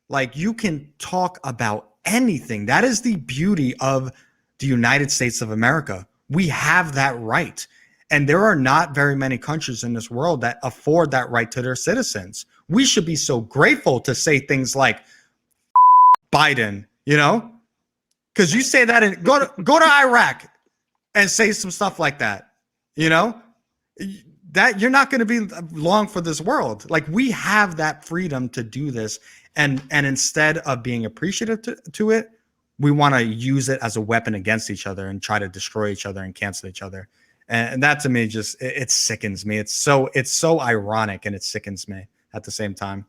Like, you can talk about anything. That is the beauty of the United States of America. We have that right. And there are not very many countries in this world that afford that right to their citizens. We should be so grateful to say things like Biden, you know? Because you say that and go to Iraq and say some stuff like that, you know? That you're not going to be long for this world. Like, we have that freedom to do this, and instead of being appreciative to it, we want to use it as a weapon against each other and try to destroy each other and cancel each other. And that to me just it sickens me. It's so ironic, and it sickens me at the same time.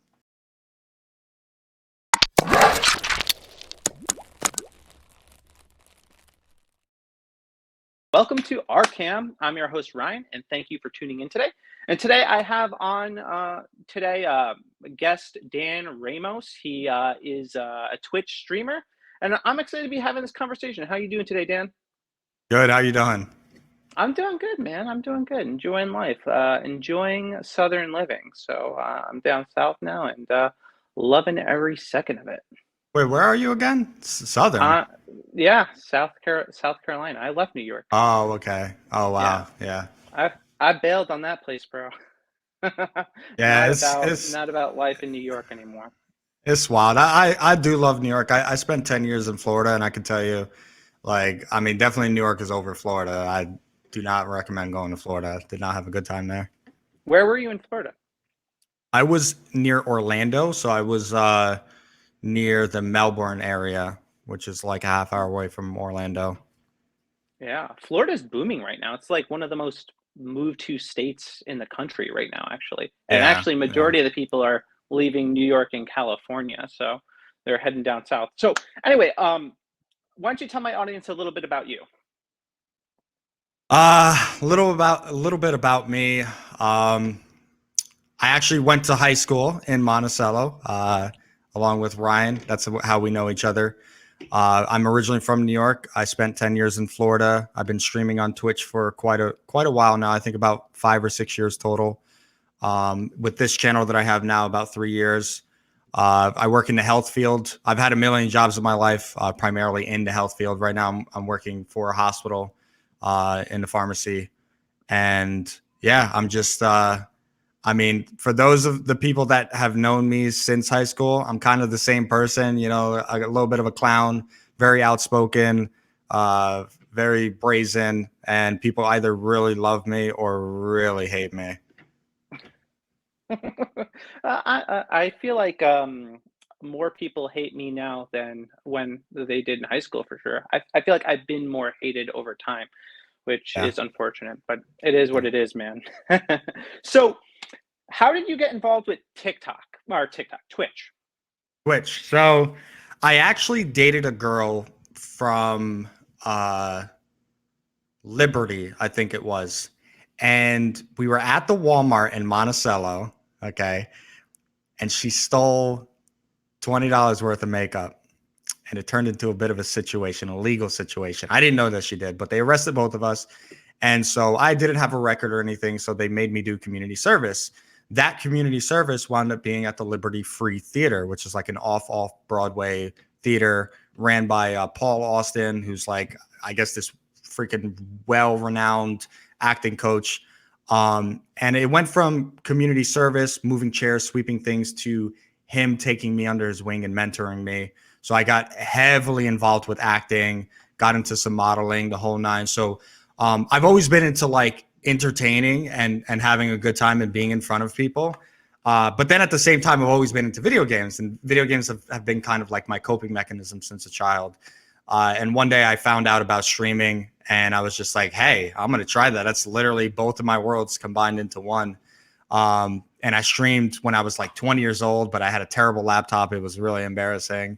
Welcome to our cam. I'm your host Ryan, and thank you for tuning in today. And today I have on guest Dan Ramos. He is a Twitch streamer, and I'm excited to be having this conversation. How are you doing today, Dan? Good. How you doing? I'm doing good, man. I'm doing good. Enjoying life, enjoying Southern living. So I'm down south now, and loving every second of it. Wait, where are you again? Southern. Uh, yeah, South Carolina. I left New York. Oh, okay. Oh, Yeah, wow. Yeah. I bailed on that place, bro. Yeah, Not about life in New York anymore. it's wild. I do love New York. I spent 10 years in Florida, and I can tell you, like, I mean, definitely New York is over Florida. I do not recommend going to Florida. Did not have a good time there. Where were you in Florida? I was near Orlando, so I was near the Melbourne area, which is like a half hour away from Orlando. Yeah, Florida's booming right now. It's like one of the most moved to states in the country right now, actually. And Yeah, actually, yeah. majority of the people are leaving New York and California, so they're heading down south. So anyway, why don't you tell my audience a little bit about you? A little bit about me. I actually went to high school in Monticello, along with Ryan. That's how we know each other. I'm originally from New York. I spent 10 years in Florida. I've been streaming on Twitch for quite a while now. I think about 5 or 6 years total. With this channel that I have now, about 3 years. I work in the health field. I've had a million jobs in my life, primarily in the health field. Right now, I'm working for a hospital in the pharmacy, and yeah, I'm just. I mean, for those of the people that have known me since high school, I'm kind of the same person. You know, a little bit of a clown, very outspoken, very brazen, and people either really love me or really hate me. I feel like more people hate me now than when they did in high school for sure. I feel like I've been more hated over time, which Yeah. is unfortunate, but it is what it is, man. So, how did you get involved with Twitch? Twitch. So I actually dated a girl from uh, Liberty, I think it was. And we were at the Walmart in Monticello. Okay. And she stole $20 worth of makeup. And it turned into a bit of a situation, a legal situation. I didn't know that she did, but they arrested both of us. And so I didn't have a record or anything. So they made me do community service. That community service wound up being at the Liberty Free Theater, which is like an off Broadway theater ran by Paul Austin, who's like, I guess, this freaking well renowned acting coach. And it went from community service, moving chairs, sweeping things, to him taking me under his wing and mentoring me. So I got heavily involved with acting, got into some modeling, the whole nine. So I've always been into like entertaining and having a good time and being in front of people. But then at the same time, I've always been into video games, and video games have been kind of like my coping mechanism since a child. And one day I found out about streaming, and I was just like, hey, I'm going to try that. That's literally both of my worlds combined into one. And I streamed when I was like 20 years old, but I had a terrible laptop. It was really embarrassing.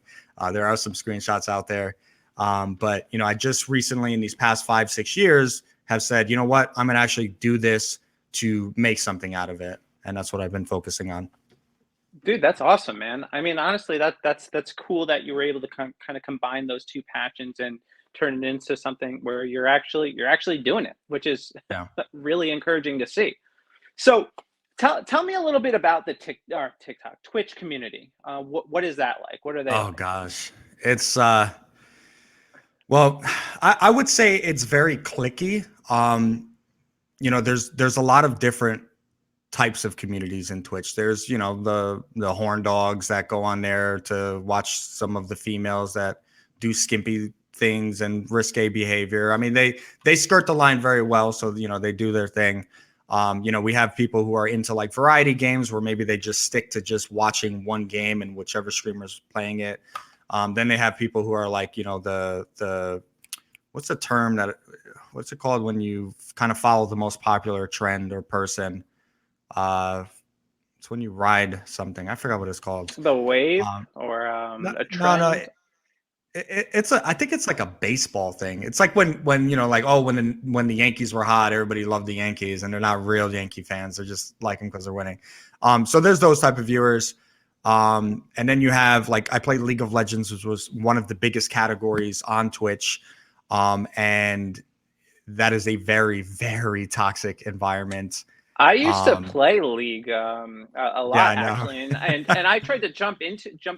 There are some screenshots out there. But, you know, I just recently in these past 5, 6 years have said, you know what, I'm going to actually do this to make something out of it. And that's what I've been focusing on. Dude, that's awesome, man. I mean, honestly, that's cool that you were able to kind of combine those two passions and turn it into something where you're actually doing it, which is Yeah. really encouraging to see. So, Tell me a little bit about the TikTok, Twitch community. What is that like? What are they Oh like? gosh, it's well, I would say it's very clicky. There's a lot of different types of communities in Twitch. There's, the horn dogs that go on there to watch some of the females that do skimpy things and risque behavior. I mean, they skirt the line very well, so they do their thing. We have people who are into like variety games where maybe they just stick to just watching one game and whichever streamer's playing it. Then they have people who are like, the what's the term what's it called when you kind of follow the most popular trend or person? Uh, it's when you ride something. I forgot what it's called. The wave Um, or no, a no. trend? I think it's like a baseball thing. It's like when like, oh, when the Yankees were hot, everybody loved the Yankees, and they're not real Yankee fans. They're just like them because they're winning. So there's those type of viewers. And then you have like, I played League of Legends, which was one of the biggest categories on Twitch. And that is a very, very toxic environment. I used to Um, play League a yeah, lot I know. actually, and I tried to jump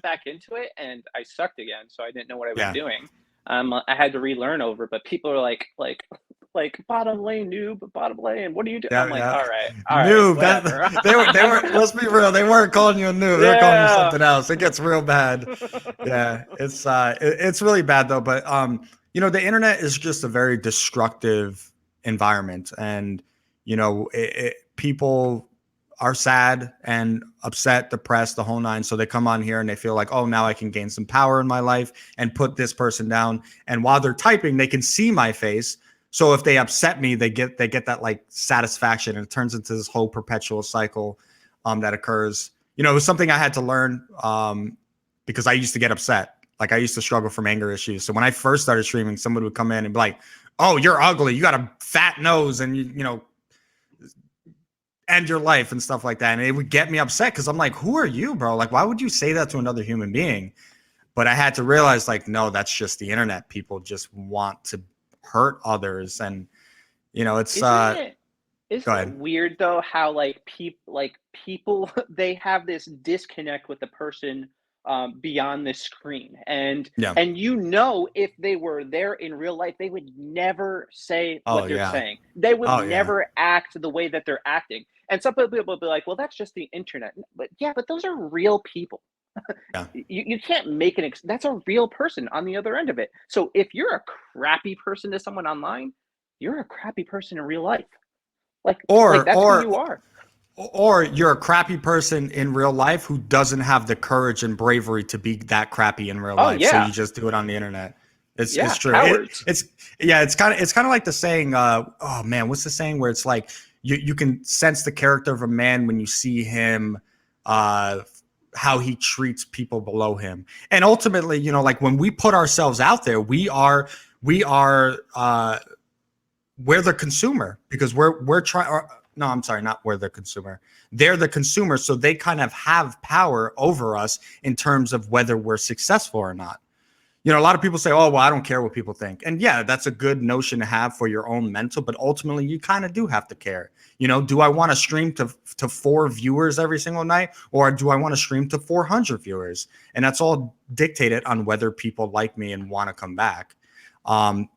back into it, and I sucked again, so I didn't know what I was Yeah. doing. I had to relearn over, but people are like bottom lane noob, bottom lane. What do you do? I'm Yeah, like, yeah. all right, Noob. That whatever. they were. Let's be real. They weren't calling you a noob. They were calling you Yeah. something else. It gets real bad. Yeah, it's really bad though. But the internet is just a very destructive environment, and people are sad and upset, depressed, the whole nine. So they come on here and they feel like, oh, now I can gain some power in my life and put this person down. And while they're typing, they can see my face. So if they upset me, they get that like satisfaction, and it turns into this whole perpetual cycle that occurs. It was something I had to learn because I used to get upset. Like I used to struggle from anger issues. So when I first started streaming, somebody would come in and be like, "Oh, you're ugly. You got a fat nose, and you end your life and stuff like that." And it would get me upset because I'm like, "Who are you, bro? Like, why would you say that to another human being?" But I had to realize, like, no, that's just the internet. People just want to hurt others, and it's Isn't it go isn't it ahead. weird though how people they have this disconnect with the person beyond the screen, Yeah. and if they were there in real life they would never say Oh what they're yeah. saying. They would Oh yeah. never act the way that they're acting. And some people will be like, well, that's just the internet. But yeah, but those are real people. Yeah. You can't make that's a real person on the other end of it. So if you're a crappy person to someone online, you're a crappy person in real life. Like Or that's who or you are. or you're a crappy person in real life who doesn't have the courage and bravery to be that crappy in real Oh life. So yeah. you just do it on the internet. It's Yeah, true. cowards. It's yeah, it's kind of like the saying, oh man, what's the saying where it's like you can sense the character of a man when you see him uh how he treats people below him. And ultimately, like when we put ourselves out there, we are we're the consumer because we're trying. No, I'm sorry, not we're the consumer. They're the consumer, so they kind of have power over us in terms of whether we're successful or not. A lot of people say, "Oh, well, I don't care what people think," and yeah, that's a good notion to have for your own mental. But ultimately, you kind of do have to care. Do I want to stream to 4 viewers every single night, or do I want to stream to 400 viewers? And that's all dictated on whether people like me and want to come back.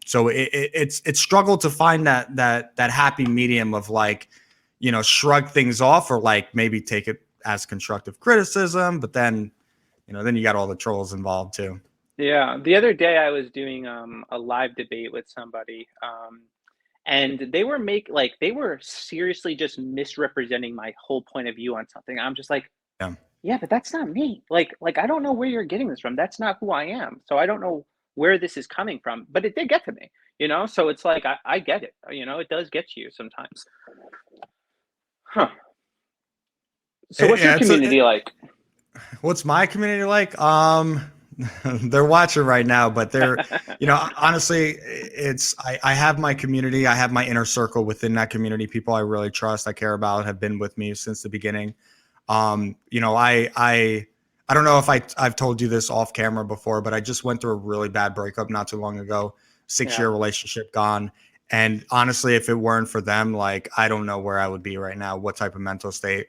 So it's struggled to find that happy medium of like, shrug things off or like maybe take it as constructive criticism, but then you got all the trolls involved too. Yeah. The other day I was doing a live debate with somebody, and they were seriously just misrepresenting my whole point of view on something. I'm just like, Yeah. yeah, but that's not me. Like I don't know where you're getting this from. That's not who I am. So I don't know where this is coming from. But it did get to me. So it's like I get it. It does get to you sometimes. Huh. So what's your Yeah, community like? what's my community like? They're watching right now, but honestly, I have my community. I have my inner circle within that community. People I really trust, I care about, have been with me since the beginning. I don't know if I've told you this off camera before, but I just went through a really bad breakup not too long ago. 6-year Yeah. relationship gone. And honestly, if it weren't for them, like, I don't know where I would be right now, what type of mental state,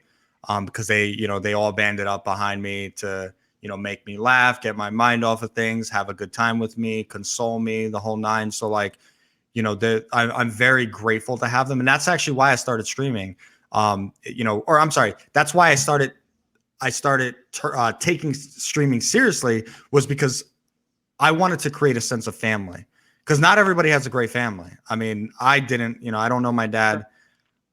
because they, they all banded up behind me to, make me laugh, get my mind off of things, have a good time with me, console me, the whole nine. So like, I'm very grateful to have them. And that's actually why I started streaming. Or I'm sorry, that's why I started taking streaming seriously, was because I wanted to create a sense of family, because not everybody has a great family. I mean, I didn't, I don't know my dad.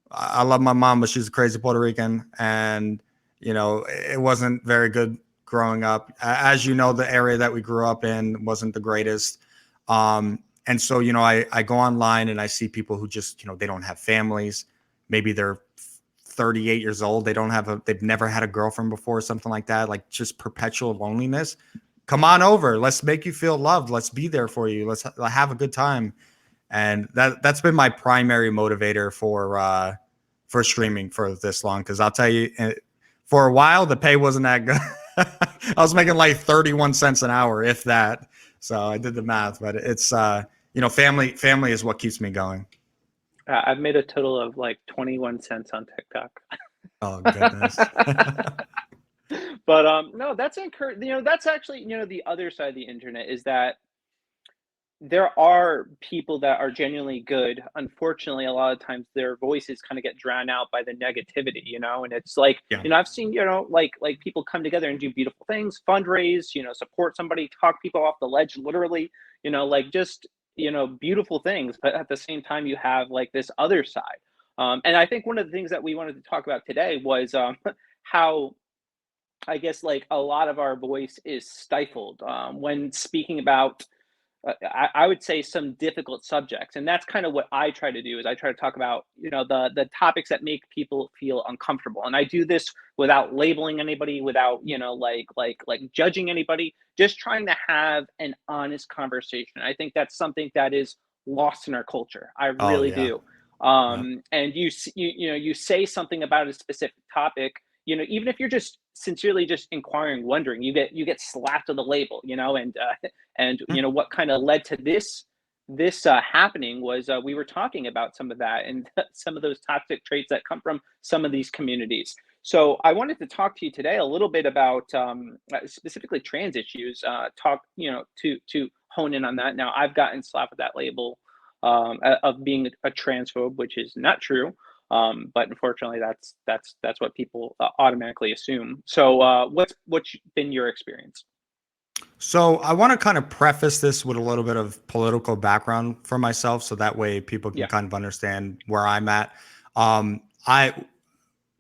I love my mom, but she's a crazy Puerto Rican, and it wasn't very good growing up. As you know, the area that we grew up in wasn't the greatest. And so, I go online and I see people who just, they don't have families. Maybe they're 38 years old. They've never had a girlfriend before, or something like that. Like, just perpetual loneliness. Come on over. Let's make you feel loved. Let's be there for you. Let's have a good time. And that's been my primary motivator for streaming for this long. Because I'll tell you, for a while the pay wasn't that good. I was making like 31 cents an hour, if that. So I did the math, but it's family is what keeps me going. I've made a total of like 21 cents on TikTok. Oh goodness. But no, that's that's actually, the other side of the internet is that there are people that are genuinely good. Unfortunately, a lot of times their voices kind of get drowned out by the negativity, and it's like, Yeah. I've seen, like people come together and do beautiful things, fundraise, support somebody, talk people off the ledge, literally, like just, beautiful things. But at the same time, you have like this other side. And I think one of the things that we wanted to talk about today was how, I guess, like a lot of our voice is stifled when speaking about I would say some difficult subjects, and that's kind of what I try to do. Is I try to talk about the topics that make people feel uncomfortable, and I do this without labeling anybody, without like judging anybody, just trying to have an honest conversation. I think that's something that is lost in our culture. I Oh really yeah. do. Yeah. And you say something about a specific topic, even if you're just sincerely just inquiring, wondering, you get slapped with a label, and what kind of led to this happening was we were talking about some of that and some of those toxic traits that come from some of these communities. So I wanted to talk to you today a little bit about specifically trans issues. Talk, to hone in on that. Now I've gotten slapped with that label of being a transphobe, which is not true. But unfortunately, that's what people automatically assume. So, what's been your experience? So I want to kind of preface this with a little bit of political background for myself, so that way people can Yeah. kind of understand where I'm at. I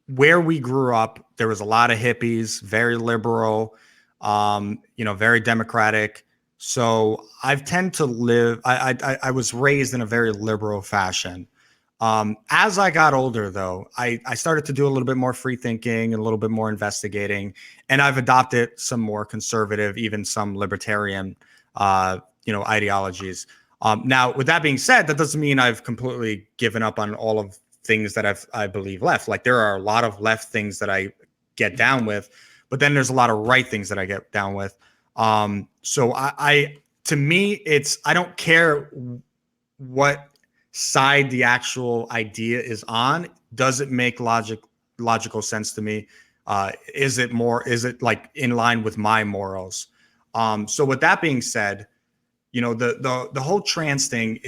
Where we grew up, there was a lot of hippies, very liberal, very democratic. So I've tend to live. I was raised in a very liberal fashion. As I got older, though, I started to do a little bit more free thinking and a little bit more investigating, and I've adopted some more conservative, even some libertarian, ideologies. Now, with that being said, that doesn't mean I've completely given up on all of things that I believe left. Like, there are a lot of left things that I get down with, but then there's a lot of right things that I get down with. So to me, I don't care what side the actual idea is on. Does it make logical sense to me? Is it like in line with my morals? So with that being said, the whole trans thing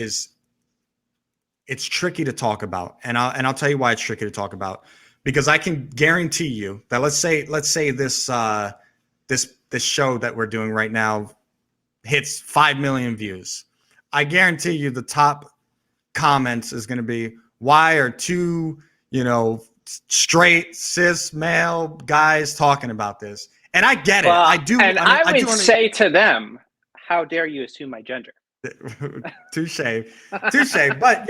it's tricky to talk about, and I'll tell you why it's tricky to talk about, because I can guarantee you that let's say this show that we're doing right now hits 5 million views. I guarantee you the top comments is going to be, why are two straight cis male guys talking about this? And I get it. Well, I do. and I mean, I I do would say to them, "How dare you assume my gender?" touche, touche. But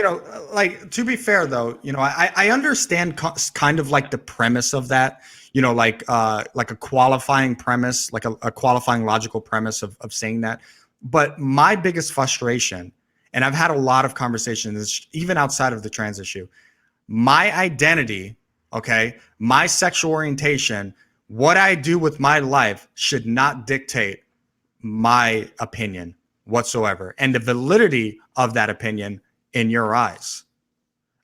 like, to be fair though, I understand kind of like the premise of that. Like a qualifying premise, like a qualifying logical premise of saying that. But my biggest frustration, and I've had a lot of conversations even outside of the trans issue, my identity, okay, my sexual orientation, what I do with my life should not dictate my opinion whatsoever. And the validity of that opinion in your eyes.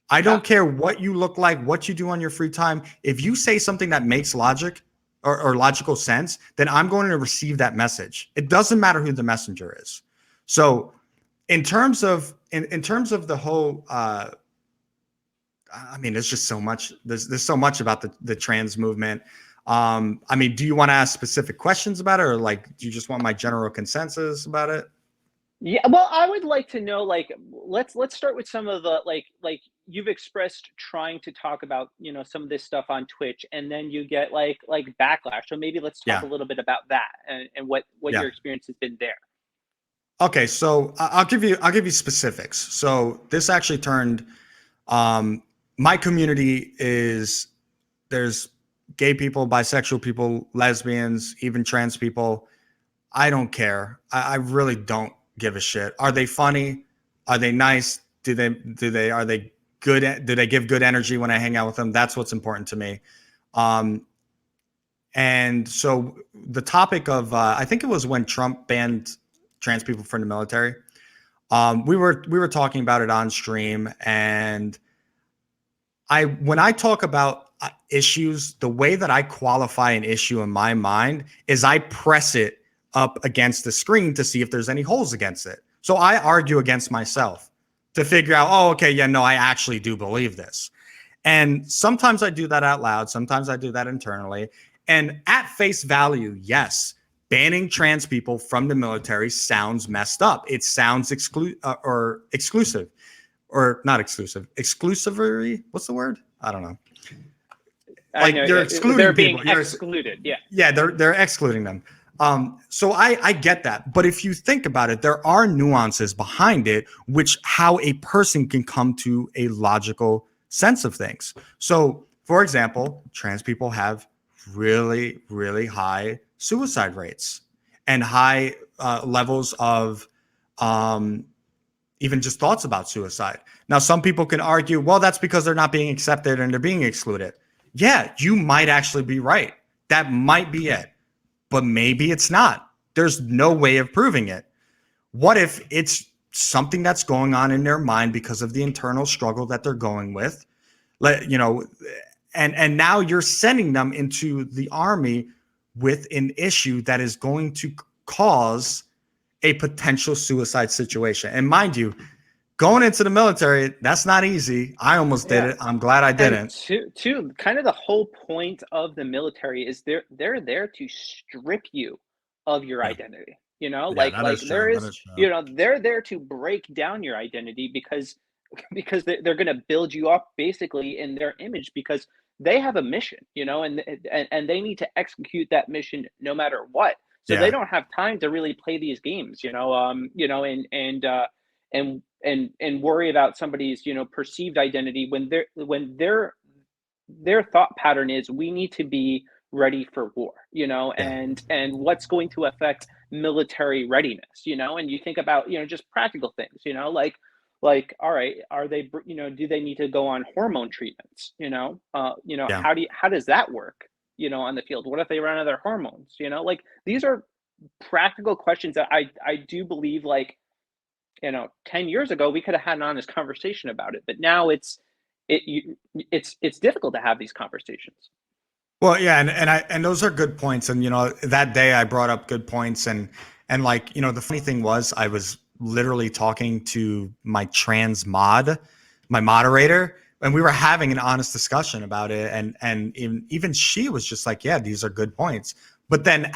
I don't care what you look like, what you do on your free time. If you say something that makes logic or logical sense, then I'm going to receive that message. It doesn't matter who the messenger is. So in terms of the whole I mean, there's just so much. There's so much about the trans movement. I mean, do you want to ask specific questions about it, or like, do you just want my general consensus about it? Yeah, well, I would like to know, like, let's start with some of the like you've expressed trying to talk about, some of this stuff on Twitch, and then you get like backlash. So maybe let's talk Yeah, a little bit about that and what yeah. your experience has been there. Okay, so I'll give you specifics. So this actually turned. My community is there's gay people, bisexual people, lesbians, even trans people. I don't care. I really don't give a shit. Are they funny? Are they nice? Are they good? Do they give good energy when I hang out with them? That's what's important to me. Um, and so the topic of I think it was when Trump banned trans people from the military. We were talking about it on stream, and when I talk about issues, the way that I qualify an issue in my mind is I press it up against the screen to see if there's any holes against it. So I argue against myself to figure out, oh, okay, yeah, no, I actually do believe this. And sometimes I do that out loud. Sometimes I do that internally. And at face value, yes, banning trans people from the military sounds messed up. It sounds exclusive. Or not exclusive, exclusory. What's the word? I don't know. I Like know you're excluding they're people. being excluded. Yeah. Yeah, they're excluding them. So I get that, but if you think about it, there are nuances behind it, which how a person can come to a logical sense of things. So, for example, trans people have really, really high suicide rates and high levels of even just thoughts about suicide. Now, some people can argue, well, that's because they're not being accepted and they're being excluded. Yeah, you might actually be right. That might be it, but maybe it's not. There's no way of proving it. What if it's something that's going on in their mind because of the internal struggle that they're going with? And now you're sending them into the army with an issue that is going to cause a potential suicide situation. And mind you, going into the military, that's not easy. I almost did Yeah. it. I'm glad I And didn't. to kind of the whole point of the military is they're there to strip you of your Yeah. identity. Yeah, that Like is there true. That is, is true. they're there to break down your identity because they're going to build you up basically in their image because they have a mission, and they need to execute that mission no matter what. So they Yeah. don't have time to really play these games, and worry about somebody's perceived identity when their thought pattern is we need to be ready for war, Yeah. and what's going to affect military readiness, and you think about just practical things, like all right, are they do they need to go on hormone treatments, Yeah. how does that work, on the field? What if they run out of their hormones, like these are practical questions that I do believe, like, 10 years ago we could have had an honest conversation about it, but now it's difficult to have these conversations. Well, yeah, and those are good points. And that day I brought up good points, and like, the funny thing was I was literally talking to my trans my moderator, and we were having an honest discussion about it. And even she was just like, yeah, these are good points. But then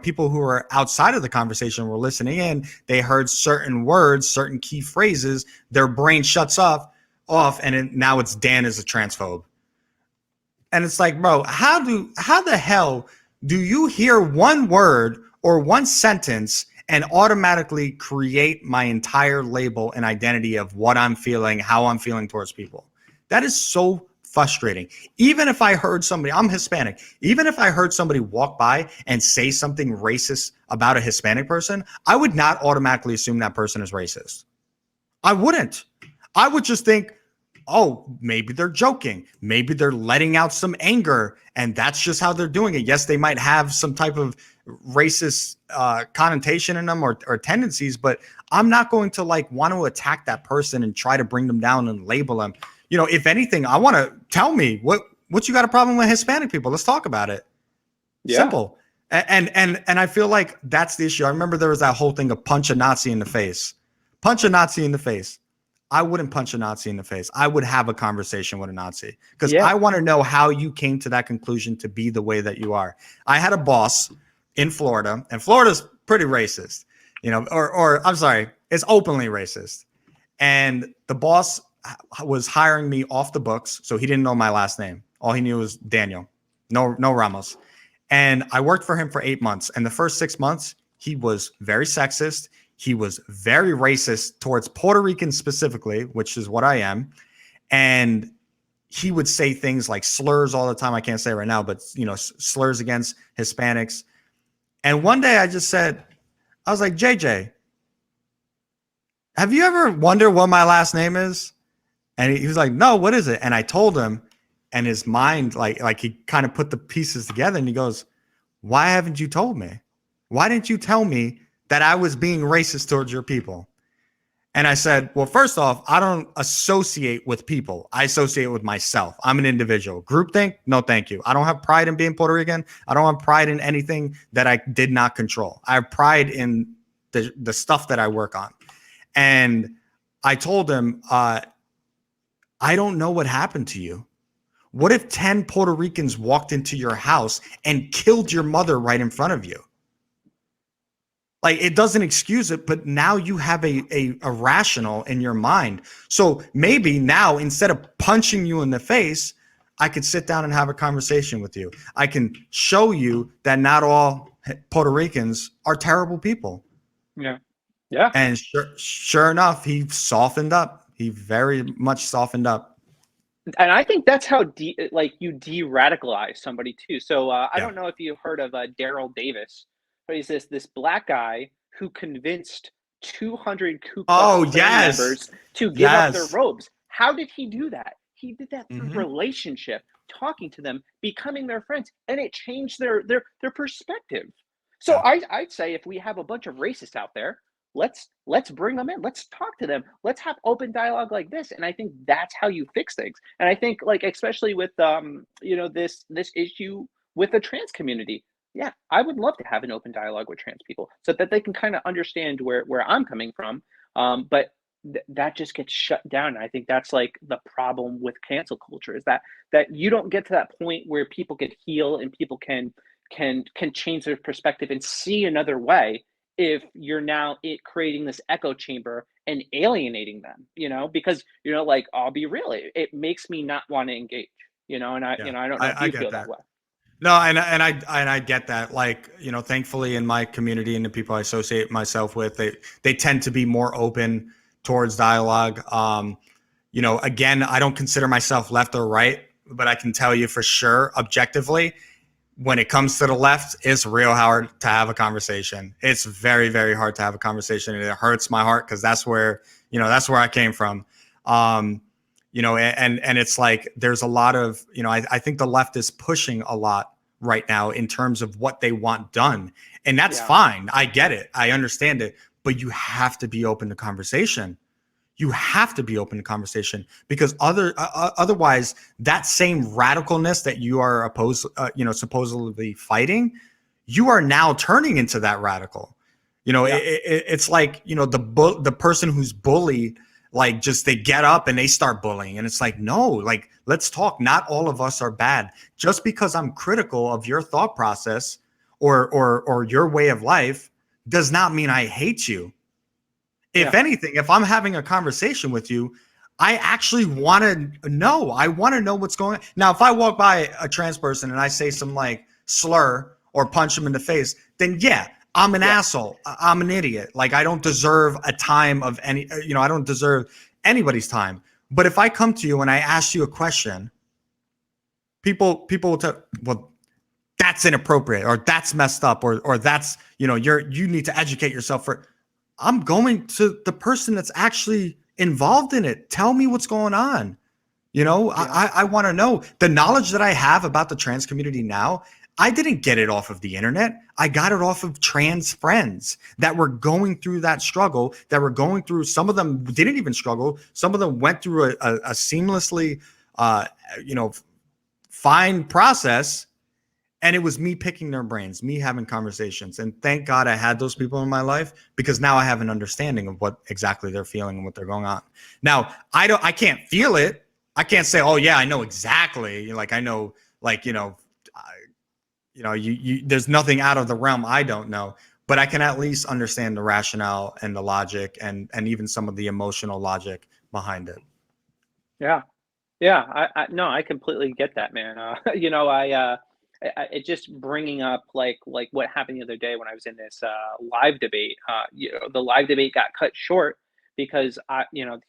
people who were outside of the conversation were listening in. They heard certain words, certain key phrases. Their brain shuts off, and now it's Dan is a transphobe. And it's like, bro, how the hell do you hear one word or one sentence and automatically create my entire label and identity of what I'm feeling, how I'm feeling towards people? That is so frustrating. Even if I heard somebody, I'm Hispanic, even if I heard somebody walk by and say something racist about a Hispanic person, I would not automatically assume that person is racist. I wouldn't. I would just think, oh, maybe they're joking. Maybe they're letting out some anger, and that's just how they're doing it. Yes, they might have some type of racist connotation in them or tendencies, but I'm not going to like want to attack that person and try to bring them down and label them. You know, if anything, I want to tell me what you got a problem with Hispanic people. Let's talk about it. Yeah. Simple. And I feel like that's the issue. I remember there was that whole thing of punch a Nazi in the face. Punch a Nazi in the face. I wouldn't punch a Nazi in the face. I would have a conversation with a Nazi because I want to know how you came to that conclusion to be the way that you are. I had a boss in Florida, and Florida's pretty racist, you know, or I'm sorry, it's openly racist. And the boss was hiring me off the books, so he didn't know my last name. All he knew was Daniel, no Ramos. And I worked for him for 8 months. And the first 6 months, he was very sexist. He was very racist towards Puerto Ricans specifically, which is what I am. And he would say things like slurs all the time. I can't say it right now, but, you know, slurs against Hispanics. And one day I just said, I was like, JJ, have you ever wondered what my last name is? And he was like, no, what is it? And I told him, and his mind, like he kind of put the pieces together, and he goes, why haven't you told me? Why didn't you tell me that I was being racist towards your people? And I said, well, first off, I don't associate with people. I associate with myself. I'm an individual. Groupthink? No, thank you. I don't have pride in being Puerto Rican. I don't have pride in anything that I did not control. I have pride in the stuff that I work on. And I told him, I don't know what happened to you. What if 10 Puerto Ricans walked into your house and killed your mother right in front of you? Like, it doesn't excuse it, but now you have a rational in your mind. So maybe now, instead of punching you in the face, I could sit down and have a conversation with you. I can show you that not all Puerto Ricans are terrible people. Yeah. Yeah. And sure enough, he softened up. He very much softened up. And I think that's how you de-radicalize somebody too. So I don't know if you've heard of Daryl Davis, but he's this black guy who convinced 200 Ku Klux Klan members to give up their robes. How did he do that? He did that through relationship, talking to them, becoming their friends, and it changed their perspective. So I'd say if we have a bunch of racists out there, let's bring them in. Let's talk to them. Let's have open dialogue like this. And I think that's how you fix things. And I think, like, especially with this issue with the trans community, yeah, I would love to have an open dialogue with trans people so that they can kind of understand where I'm coming from. But that just gets shut down. And I think that's like the problem with cancel culture, is that you don't get to that point where people can heal and people can change their perspective and see another way if you're now creating this echo chamber and alienating them, because, like, I'll be real, it makes me not want to engage, and I don't know if you feel that way. No, and I get that. Like, thankfully in my community and the people I associate myself with, they tend to be more open towards dialogue. Again, I don't consider myself left or right, but I can tell you for sure, objectively, when it comes to the left, it's real hard to have a conversation. It's very, very hard to have a conversation, and it hurts my heart because that's where I came from. And it's like there's a lot of, I think the left is pushing a lot right now in terms of what they want done. And that's fine. I get it. I understand it. But you have to be open to conversation. You have to be open to conversation, because otherwise that same radicalness that you are supposedly fighting, you are now turning into that radical. It's like, the person who's bullied, like, just they get up and they start bullying, and it's like, no, like, let's talk. Not all of us are bad. Just because I'm critical of your thought process or your way of life does not mean I hate you. If anything, if I'm having a conversation with you, I actually want to know. I want to know what's going on. Now, if I walk by a trans person and I say some like slur or punch them in the face, then I'm an asshole. I'm an idiot. Like, I don't deserve a time of any, I don't deserve anybody's time. But if I come to you and I ask you a question, people will tell, well, that's inappropriate, or that's messed up, or that's, you need to educate yourself for. I'm going to the person that's actually involved in it. Tell me what's going on. You know, Yeah. I want to know the knowledge that I have about the trans community now. I didn't get it off of the internet. I got it off of trans friends that were going through that struggle, that were going through, some of them didn't even struggle. Some of them went through a seamlessly, uh, you know, fine process. And it was me picking their brains, me having conversations. And thank God I had those people in my life, because now I have an understanding of what exactly they're feeling and what they're going on. Now, I can't feel it. I can't say, oh yeah, I know exactly. Like I know, like, there's nothing out of the realm I don't know, but I can at least understand the rationale and the logic and even some of the emotional logic behind it. Yeah. Yeah, I no, I completely get that, man. It just bringing up like what happened the other day when I was in this live debate. The live debate got cut short because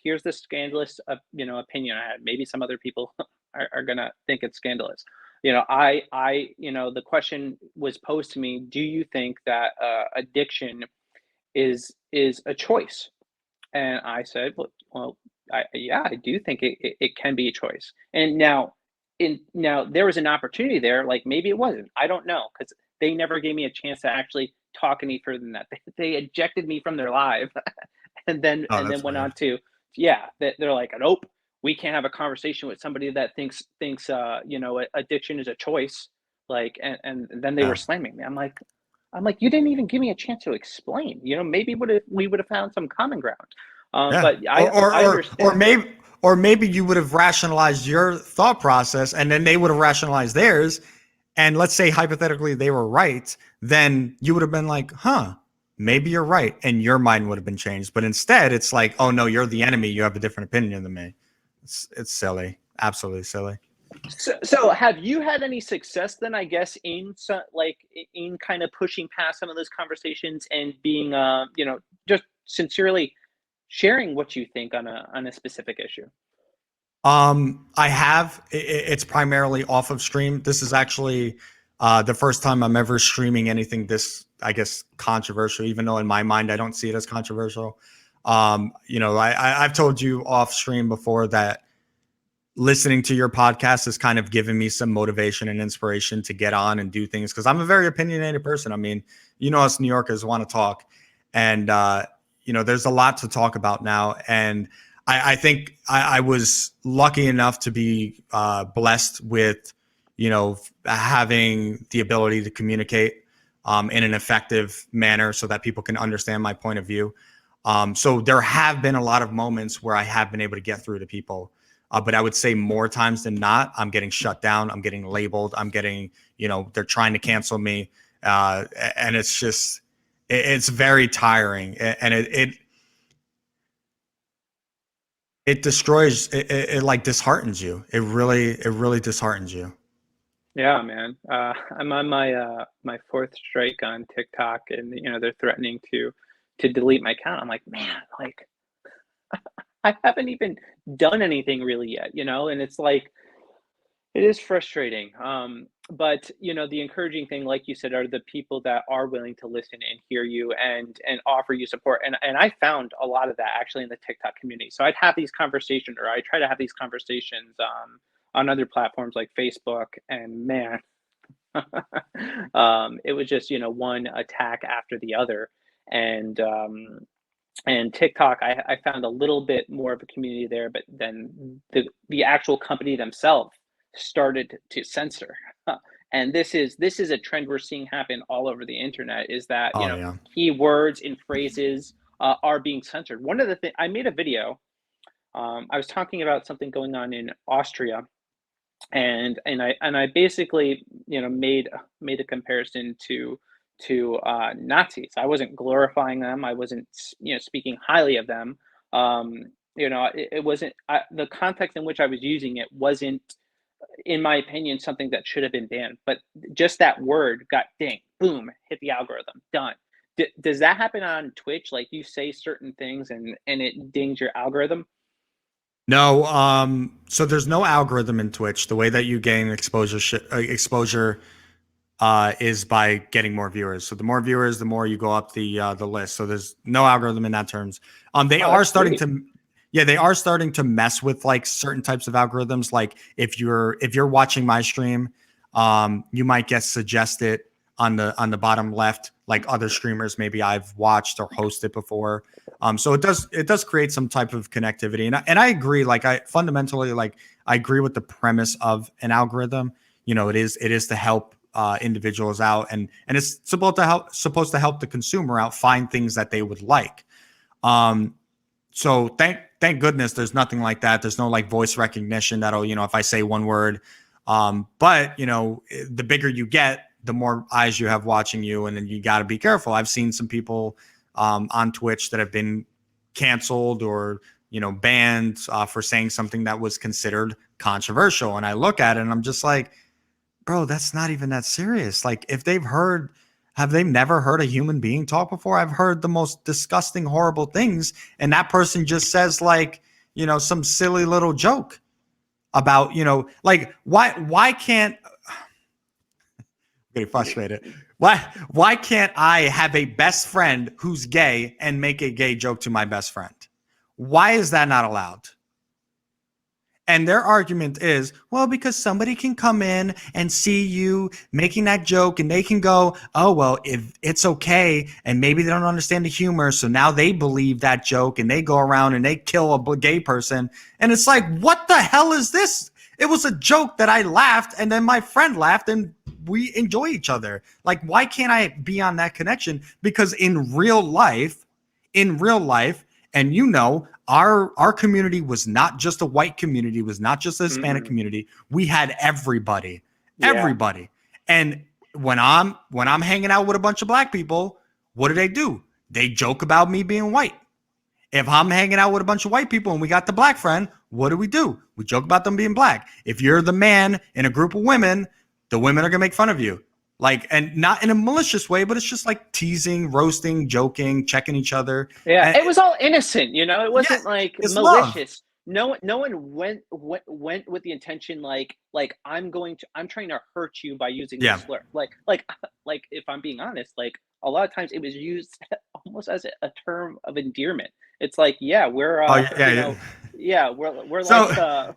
here's the scandalous opinion I had. Maybe some other people are gonna think it's scandalous. The question was posed to me: do you think that addiction is a choice? And I said, well, yeah, I do think it can be a choice. And now there was an opportunity there, like maybe it wasn't. I don't know because they never gave me a chance to actually talk any further than that. They ejected me from their live, Oh, and then that's went on weird. to yeah. They're like, nope, we can't have a conversation with somebody that thinks addiction is a choice. Like, and then they were Yeah. slamming me. I'm like, you didn't even give me a chance to explain. Maybe we would have found some common ground. Yeah. But Or or I or or understand. maybe or maybe you would have rationalized your thought process, and then they would have rationalized theirs. And let's say hypothetically they were right, then you would have been like, huh, maybe you're right. And your mind would have been changed. But instead, it's like, oh no, you're the enemy. You have a different opinion than me. It's silly. Absolutely silly. So have you had any success then? I guess in kind of pushing past some of those conversations and being just sincerely sharing what you think on a specific issue. I have. It's primarily off of stream. This is actually the first time I'm ever streaming anything this, I guess, controversial. Even though in my mind I don't see it as controversial. I've told you off stream before that listening to your podcast has kind of given me some motivation and inspiration to get on and do things, because I'm a very opinionated person. I mean, us New Yorkers want to talk, and there's a lot to talk about now. And I think I was lucky enough to be blessed with, having the ability to communicate in an effective manner so that people can understand my point of view. So there have been a lot of moments where I have been able to get through to people. But I would say more times than not, I'm getting shut down. I'm getting labeled. I'm getting, they're trying to cancel me. And it's just, it's very tiring. And it destroys, it like disheartens you. It really disheartens you. Yeah, man. I'm on my fourth strike on TikTok, and they're threatening to delete my account. I'm like, man, like I haven't even done anything really yet, and it's like it is frustrating. But the encouraging thing, like you said, are the people that are willing to listen and hear you and offer you support. And I found a lot of that actually in the TikTok community. So I'd have these conversations, or I try to have these conversations on other platforms like Facebook, and man, it was just one attack after the other. And TikTok, I found a little bit more of a community there, but then the actual company themselves started to censor. And this is a trend we're seeing happen all over the internet, is that Oh yeah. keywords and phrases are being censored. One of the things I made a video, I was talking about something going on in Austria, and I basically made a comparison to Nazis. I wasn't glorifying them. I wasn't speaking highly of them. It wasn't the context in which I was using it wasn't, in my opinion, something that should have been banned. But just that word got ding, boom, hit the algorithm, done. Does that happen on Twitch? Like you say certain things and it dings your algorithm? No, so there's no algorithm in Twitch. The way that you gain exposure is by getting more viewers. So the more viewers, the more you go up the list. So there's no algorithm in that terms. They Oh, are that's starting sweet. to, Yeah, they are starting to mess with like certain types of algorithms. Like if you're watching my stream, you might get suggested on the bottom left, like other streamers maybe I've watched or hosted before. So it does create some type of connectivity, and I agree. Like I fundamentally like I agree with the premise of an algorithm. It is to help individuals out, and it's supposed to help the consumer out find things that they would like. Um, so thank goodness there's nothing like that. There's no like voice recognition that'll, if I say one word. But the bigger you get, the more eyes you have watching you, and then you got to be careful. I've seen some people on Twitch that have been canceled or banned for saying something that was considered controversial, and I look at it and I'm just like, bro, that's not even that serious. Like, have they never heard a human being talk before? I've heard the most disgusting, horrible things. And that person just says, like, some silly little joke about, like, why can't, I'm getting frustrated. Why can't I have a best friend who's gay and make a gay joke to my best friend? Why is that not allowed? And their argument is, well, because somebody can come in and see you making that joke and they can go, oh, well, if it's okay. And maybe they don't understand the humor. So now they believe that joke and they go around and they kill a gay person. And it's like, what the hell is this? It was a joke that I laughed and then my friend laughed and we enjoy each other. Like, why can't I be on that connection? Because in real life, and our community was not just a white community, was not just a Hispanic community. We had everybody. And when I'm hanging out with a bunch of black people, what do? They joke about me being white. If I'm hanging out with a bunch of white people and we got the black friend, what do? We joke about them being black. If you're the man in a group of women, the women are gonna make fun of you. Like, and not in a malicious way, but it's just like teasing, roasting, joking, checking each other. Yeah, And it was all innocent, it wasn't like it's malicious. No one went with the intention like I'm trying to hurt you by using Yeah. this slur. Like if I'm being honest, like a lot of times it was used almost as a term of endearment. It's like, yeah, we're we're So- like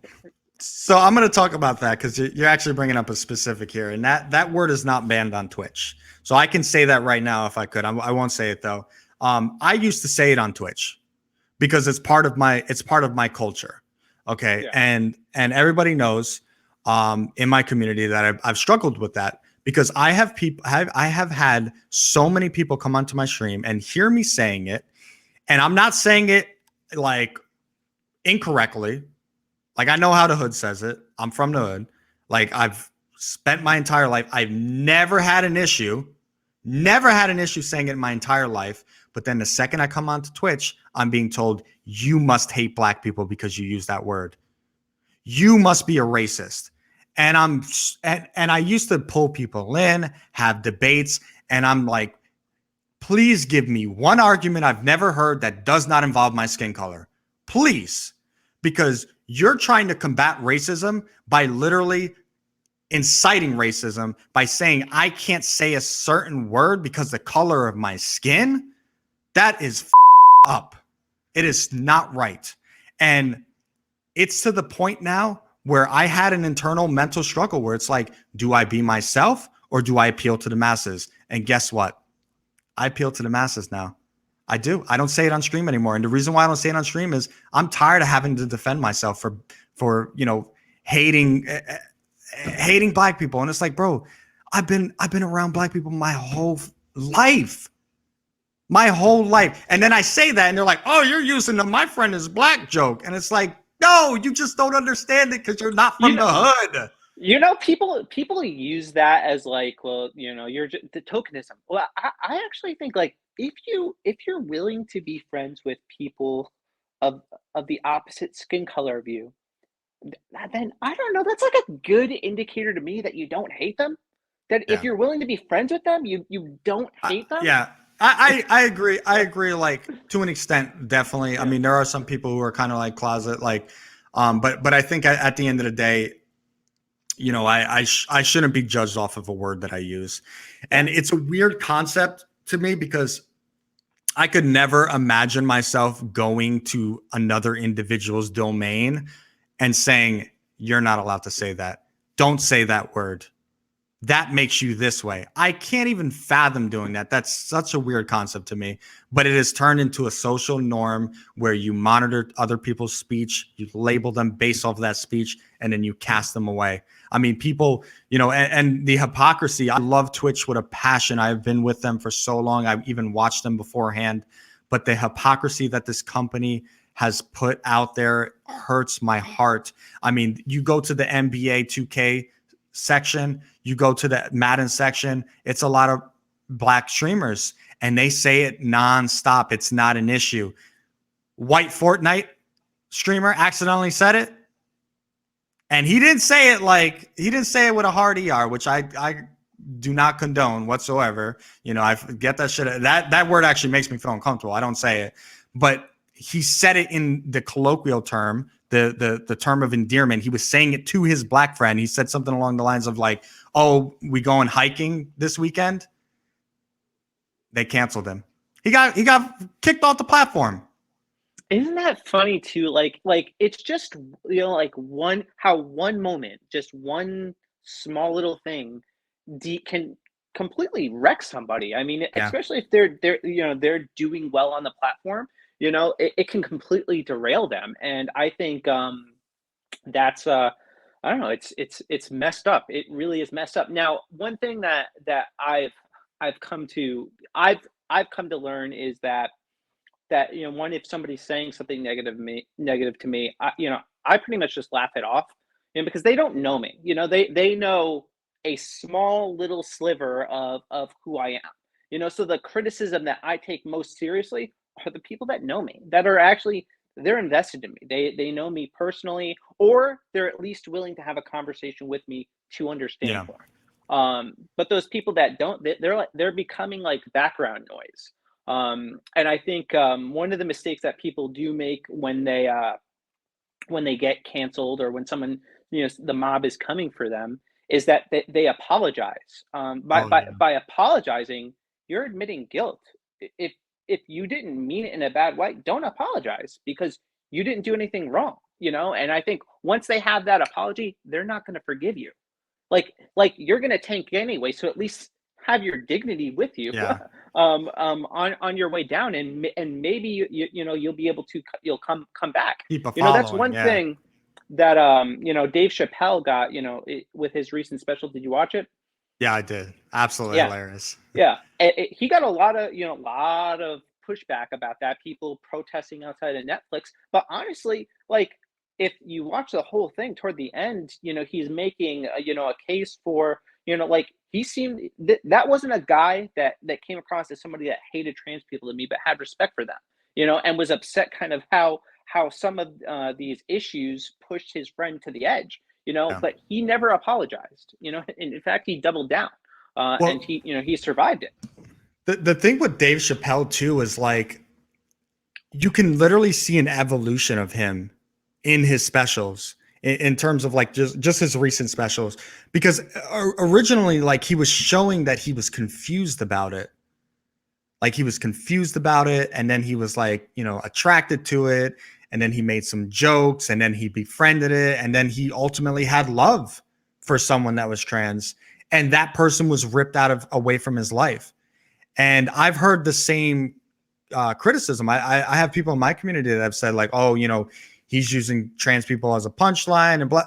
So I'm going to talk about that because you're actually bringing up a specific here, and that word is not banned on Twitch. So I can say that right now if I could. I won't say it though. I used to say it on Twitch because it's part of my culture. Okay, Yeah. and everybody knows in my community that I've struggled with that because I have had so many people come onto my stream and hear me saying it, and I'm not saying it like incorrectly. Like, I know how the hood says it. I'm from the hood. Like, I've spent my entire life. I've never had an issue saying it in my entire life. But then the second I come onto Twitch, I'm being told, you must hate black people because you use that word. You must be a racist. And I used to pull people in, have debates, and I'm like, please give me one argument I've never heard that does not involve my skin color. Please. Because you're trying to combat racism by literally inciting racism by saying I can't say a certain word because the color of my skin. That is up. It is not right. And it's to the point now where I had an internal mental struggle where it's like, do I be myself or do I appeal to the masses? And guess what? I appeal to the masses now. I do. I don't say it on stream anymore. And the reason why I don't say it on stream is I'm tired of having to defend myself for hating black people. And it's like, bro, I've been around black people my whole life. And then I say that and they're like, oh, you're using the my friend is black joke. And it's like, no, you just don't understand it because you're not from the hood. People use that as like, well, you're just the tokenism. Well, I actually think like if you're willing to be friends with people of the opposite skin color of you, then I don't know. That's like a good indicator to me that you don't hate them. That if you're willing to be friends with them, you don't hate them. Yeah. I agree. I agree, like, to an extent, definitely. Yeah. I mean, there are some people who are kind of like closet, like, but I think at the end of the day, I shouldn't be judged off of a word that I use. And it's a weird concept to me because I could never imagine myself going to another individual's domain and saying, you're not allowed to say that. Don't say that word. That makes you this way. I can't even fathom doing that. That's such a weird concept to me. But it has turned into a social norm where you monitor other people's speech, you label them based off of that speech, and then you cast them away. I mean, people, and the hypocrisy. I love Twitch with a passion. I've been with them for so long. I've even watched them beforehand. But the hypocrisy that this company has put out there hurts my heart. I mean, you go to the NBA 2K section, you go to the Madden section, it's a lot of black streamers and they say it nonstop. It's not an issue. White Fortnite streamer accidentally said it. And he didn't say it with a hard ER, which I do not condone whatsoever. I get that shit. That word actually makes me feel uncomfortable. I don't say it, but he said it in the colloquial term, the term of endearment. He was saying it to his black friend. He said something along the lines of like, "Oh, we going hiking this weekend?" They canceled him. He got kicked off the platform. Isn't that funny too? Like it's just like one moment, just one small little thing, can completely wreck somebody. I mean, Yeah. especially if they're doing well on the platform. It can completely derail them, and I think that's I don't know. It's messed up. It really is messed up. Now, one thing that I've come to I've come to learn is that one, if somebody's saying something negative to me, I pretty much just laugh it off, because they don't know me. They know a small little sliver of who I am. So the criticism that I take most seriously are the people that know me, that are actually, they're invested in me. They know me personally, or they're at least willing to have a conversation with me to understand Yeah. more. But those people that don't, they're becoming like background noise. And I think one of the mistakes that people do make when they get canceled, or when someone, the mob is coming for them, is that they apologize. By apologizing, you're admitting guilt. If you didn't mean it in a bad way, don't apologize, because you didn't do anything wrong. And I think once they have that apology, they're not going to forgive you. Like you're going to tank anyway, so at least have your dignity with you. Yeah. On your way down, and maybe you'll be able to, you'll come back. Keep a following. That's one thing that Dave Chappelle got, with his recent special. Did you watch it? Yeah, I did. Absolutely hilarious. Yeah, he got a lot of pushback about that. People protesting outside of Netflix, but honestly, like, if you watch the whole thing, toward the end, he's making a case for, like, he seemed that wasn't a guy that came across as somebody that hated trans people to me, but had respect for them, and was upset kind of how some of these issues pushed his friend to the edge, but he never apologized, and in fact, he doubled down, and he survived it. The thing with Dave Chappelle too is, like, you can literally see an evolution of him in his specials, in terms of like just his recent specials, because originally, like, he was showing that he was confused about it. Like, he was confused about it, and then he was like, attracted to it, and then he made some jokes, and then he befriended it, and then he ultimately had love for someone that was trans, and that person was ripped away from his life. And I've heard the same criticism. I have people in my community that have said, like, oh, he's using trans people as a punchline and blah.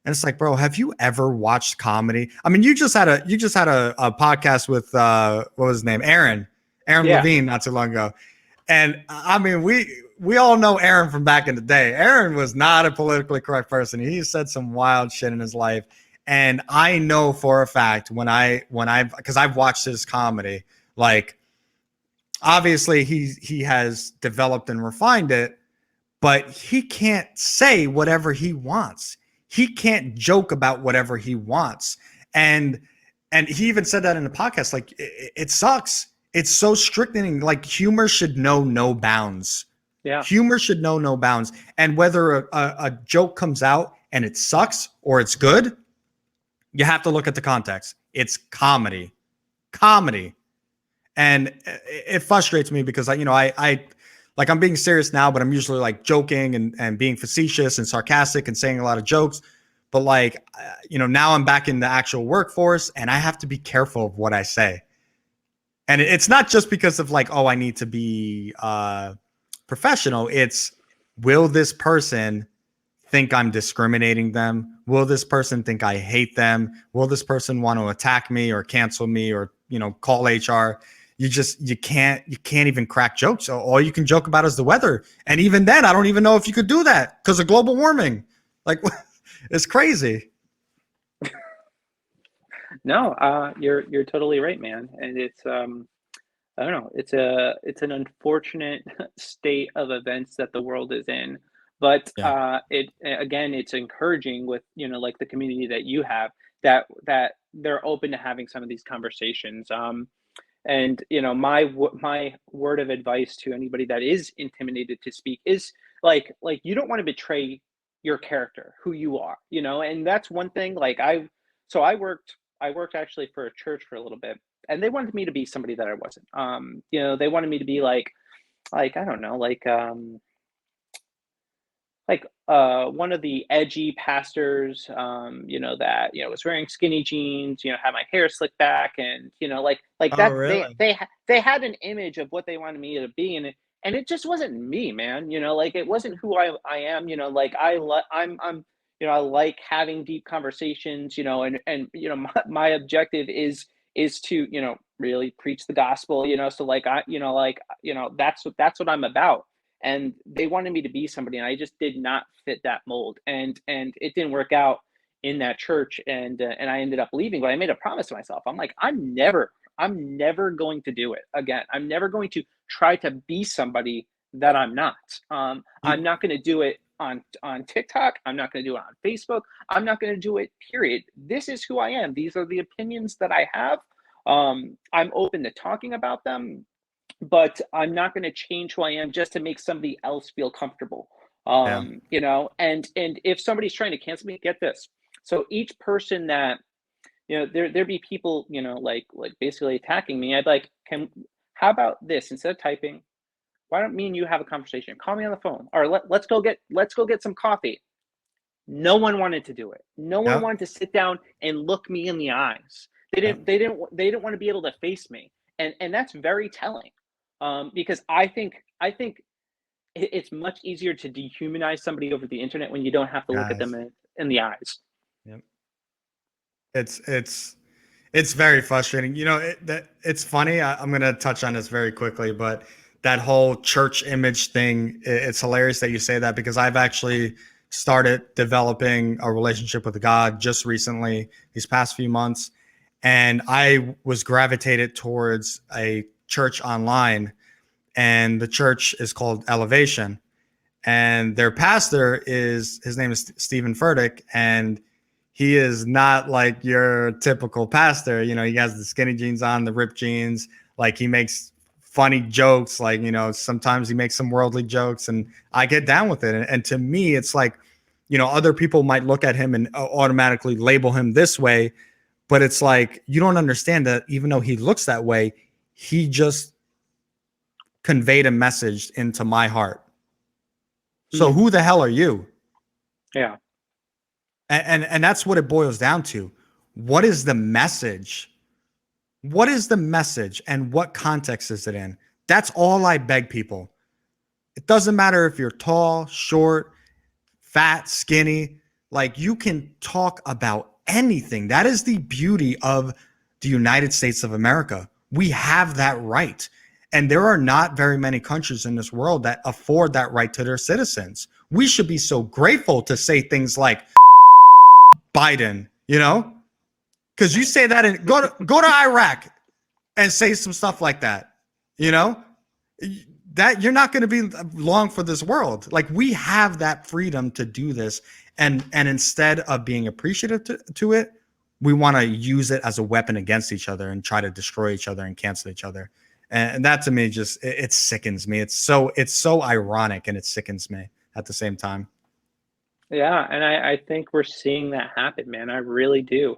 And it's like, bro, have you ever watched comedy? I mean, you just had a podcast with what was his name? Aaron Levine not too long ago. And I mean, we all know Aaron from back in the day. Aaron was not a politically correct person. He said some wild shit in his life. And I know for a fact because I've watched his comedy, like, obviously he has developed and refined it, but he can't say whatever he wants. He can't joke about whatever he wants. And he even said that in the podcast, like, it sucks. It's so strictening. Like, humor should know no bounds. Yeah. Humor should know no bounds. And whether a joke comes out and it sucks or it's good, you have to look at the context. It's comedy. And it frustrates me because I like, I'm being serious now, but I'm usually like joking and being facetious and sarcastic and saying a lot of jokes. But like, now I'm back in the actual workforce and I have to be careful of what I say. And it's not just because of like, oh, I need to be professional. It's, will this person think I'm discriminating them? Will this person think I hate them? Will this person want to attack me or cancel me or, call HR? You can't even crack jokes. So all you can joke about is the weather. And even then, I don't even know if you could do that because of global warming. Like, it's crazy. No, you're totally right, man. And it's I don't know. It's an unfortunate state of events that the world is in, but Yeah. it again, it's encouraging with like the community that you have that they're open to having some of these conversations. And my word of advice to anybody that is intimidated to speak is like you don't want to betray your character, who you are, and that's one thing. So I worked actually for a church for a little bit, and they wanted me to be somebody that I wasn't. They wanted me to be like I don't know, one of the edgy pastors, that was wearing skinny jeans, had my hair slicked back, and like Oh, that they really? they they had an image of what they wanted me to be, and it just wasn't me, man. Like it wasn't who I am. Like I like having deep conversations, and my objective is to really preach the gospel, so that's what I'm about, and they wanted me to be somebody, and I just did not fit that mold, and it didn't work out in that church, and I ended up leaving. But I made a promise to myself. I'm like, I'm never going to do it again. I'm never going to try to be somebody that I'm not. I'm You, not going to do it on TikTok. I'm not going to do it on Facebook. I'm not going to do it. Period. This is who I am. These are the opinions that I have. I'm open to talking about them, but I'm not going to change who I am just to make somebody else feel comfortable. yeah. And if somebody's trying to cancel me, get this. So each person that there'd be people like basically attacking me. I'd like, can how about this? Instead of typing, why don't me and you have a conversation? Call me on the phone, or let's go get some coffee. No one wanted to do it. No one Yeah. wanted to sit down and look me in the eyes. They Yeah. didn't. They didn't want to be able to face me, and that's very telling. Because I think it's much easier to dehumanize somebody over the internet when you don't have to look at them Guys. in the eyes. Yeah. It's very frustrating. It's funny. I'm gonna touch on this very quickly, but that whole church image thing, it's hilarious that you say that because I've actually started developing a relationship with God just recently, these past few months, and I was gravitated towards a church online, and the church is called Elevation, and their pastor is his name is Stephen Furtick, and he is not like your typical pastor. He has the skinny jeans on, the ripped jeans. Like, he makes funny jokes. Like, sometimes he makes some worldly jokes, and I get down with it. And to me, it's like, other people might look at him and automatically label him this way, but it's like, you don't understand that even though he looks that way, he just conveyed a message into my heart. So Mm, who the hell are you? yeah. And that's what it boils down to. What is the message? What is the message and what context is it in? That's all I beg people. It doesn't matter if you're tall, short, fat, skinny. Like, you can talk about anything. That is the beauty of the United States of America. We have that right. And there are not very many countries in this world that afford that right to their citizens. We should be so grateful to say things like Biden, because you say that and go to Iraq and say some stuff like that, you know, that you're not going to be long for this world. Like, we have that freedom to do this, and instead of being appreciative to it, we want to use it as a weapon against each other and try to destroy each other and cancel each other. And that to me just it sickens me. It's so ironic, and it sickens me at the same time. Yeah, and I think we're seeing that happen, man. I really do.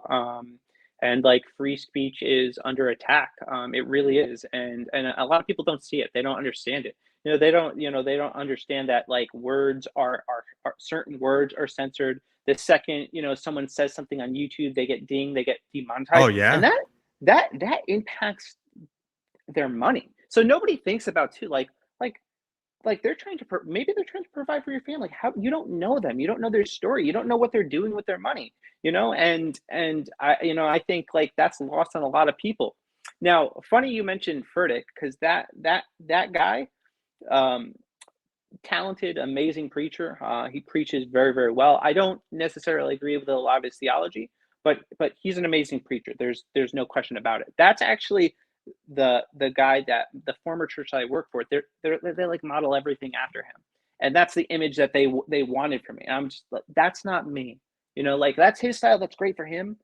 and like free speech is under attack. It really is, and a lot of people don't see it. They don't understand it. They don't understand that like words are certain words are censored. The second someone says something on YouTube, they get dinged, they get Oh demonetized, and yeah. that impacts their money. So nobody thinks about too, like they're trying to maybe they're trying to provide for your family. How you don't know them, you don't know their story, you don't know what they're doing with their money, and I think like that's lost on a lot of people. Now, funny you mentioned Furtick, because that guy, um, talented, amazing preacher. He preaches very, very well. I don't necessarily agree with a lot of his theology, but he's an amazing preacher. There's no question about it. That's actually the guy that the former church I work for. They like model everything after him, and that's the image that they wanted for me. I'm just like, that's not me. Like that's his style. That's great for him.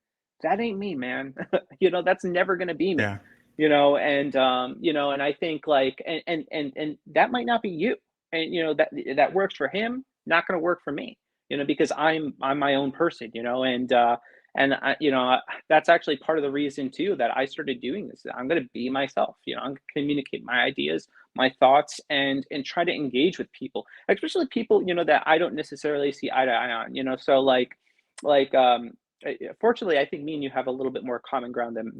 That ain't me, man. That's never gonna be me. Yeah. And I think like and that might not be you, and that works for him, not going to work for me, because I'm my own person, and that's actually part of the reason too that I started doing this. I'm going to be myself, I'm going to communicate my ideas, my thoughts, and try to engage with people, especially people that I don't necessarily see eye to eye on, so like fortunately I think me and you have a little bit more common ground than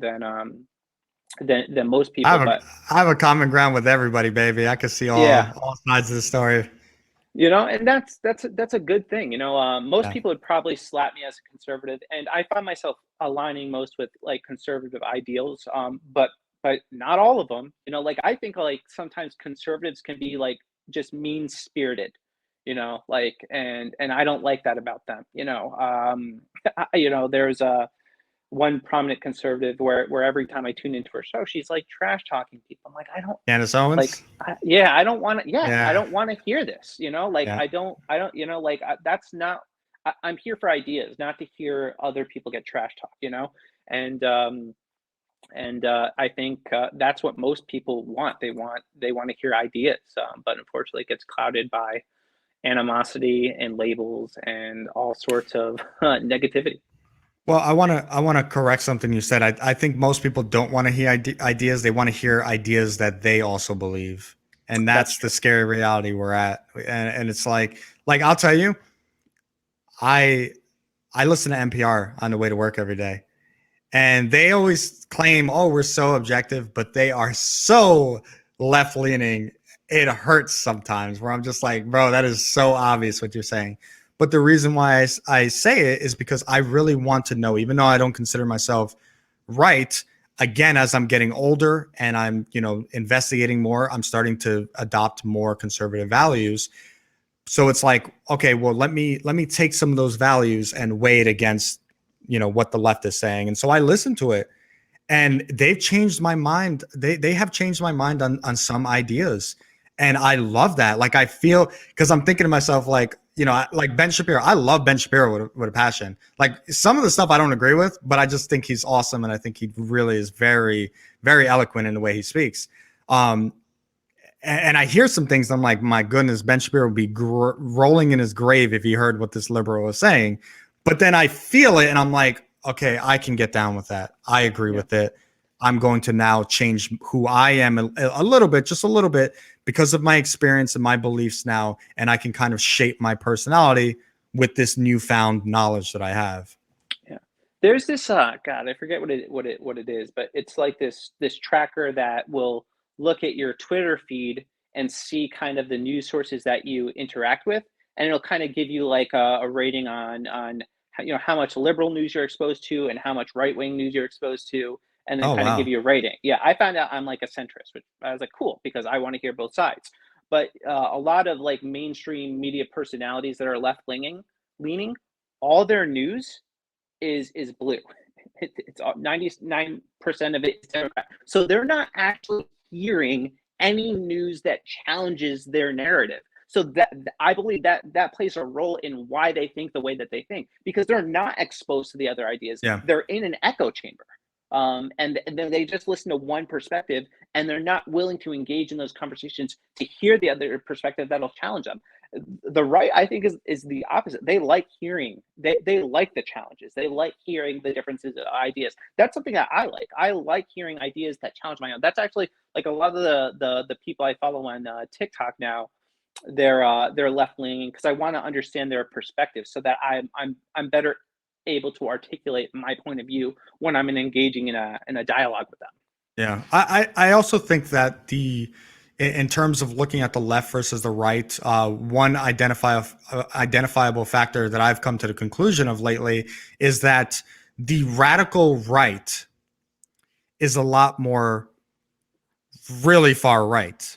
most I people. have a But I have a common ground with everybody, baby. I can see yeah, all sides of the story. and that's a good thing. Most Yeah. people would probably slap me as a conservative, and I find myself aligning most with like conservative ideals. But not all of them. Like I think like sometimes conservatives can be like just mean spirited. Like and I don't like that about them. There's a one prominent conservative where every time I tune into her show, she's like trash talking people. I'm like, I don't Candace like, Owens. yeah, I don't want to, yeah, I Yeah. don't want to hear this, like, Yeah. I don't, like, that's not, I'm here for ideas, not to hear other people get trash talk, and, I think that's what most people want. They want to hear ideas, but unfortunately, it gets clouded by animosity and labels and all sorts of negativity. Well, I want to correct something you said. I think most people don't want to hear ideas. They want to hear ideas that they also believe, and That's that's the true. scary reality we're at. And it's like I'll tell you, I I listen to NPR on the way to work every day, and they always claim, "Oh, we're so objective," but they are so left leaning. It hurts sometimes. Where I'm just like, bro, that is so obvious what you're saying. But the reason why I say it is because I really want to know, even though I don't consider myself right. Again, as I'm getting older and I'm, investigating more, I'm starting to adopt more conservative values. So it's like, okay, well, let me take some of those values and weigh it against, what the left is saying. And so I listen to it, and they've changed my mind. They have changed my mind on some ideas, and I love that. Like I feel, because I'm thinking to myself, like, like Ben Shapiro. I love Ben Shapiro with a passion. Like some of the stuff I don't agree with, but I just think he's awesome, and I think he really is very, very eloquent in the way he speaks. Um, and I hear some things. I'm like, my goodness, Ben Shapiro would be rolling in his grave if he heard what this liberal was saying. But then I feel it, and I'm like, okay, I can get down with that. I agree Yeah. with it. I'm going to now change who I am a little bit, just a little bit, because of my experience and my beliefs now, and I can kind of shape my personality with this newfound knowledge that I have. Yeah. There's this God, I forget what it is, but it's like this tracker that will look at your Twitter feed and see kind of the news sources that you interact with, and it'll kind of give you like a rating on how much liberal news you're exposed to and how much right-wing news you're exposed to, and then Oh kind of give wow. you a rating. Yeah, I found out I'm like a centrist, which I was like, cool, because I want to hear both sides. But a lot of like mainstream media personalities that are leaning, all their news is blue. It's 99% of it is Democrat. So they're not actually hearing any news that challenges their narrative. So that I believe that plays a role in why they think the way that they think, because they're not exposed to the other ideas. Yeah. They're in an echo chamber. And then they just listen to one perspective, and they're not willing to engage in those conversations to hear the other perspective that'll challenge them. The right, I think, is the opposite. They like hearing, they like the challenges, they like hearing the differences of ideas. That's something that I like hearing ideas that challenge my own. That's actually like a lot of the people I follow on TikTok now. They're left leaning because I want to understand their perspective so that I'm better able to articulate my point of view when I'm engaging in a dialogue with them. Yeah, I also think that in terms of looking at the left versus the right, one identifiable factor that I've come to the conclusion of lately is that the radical right is a lot more really far right.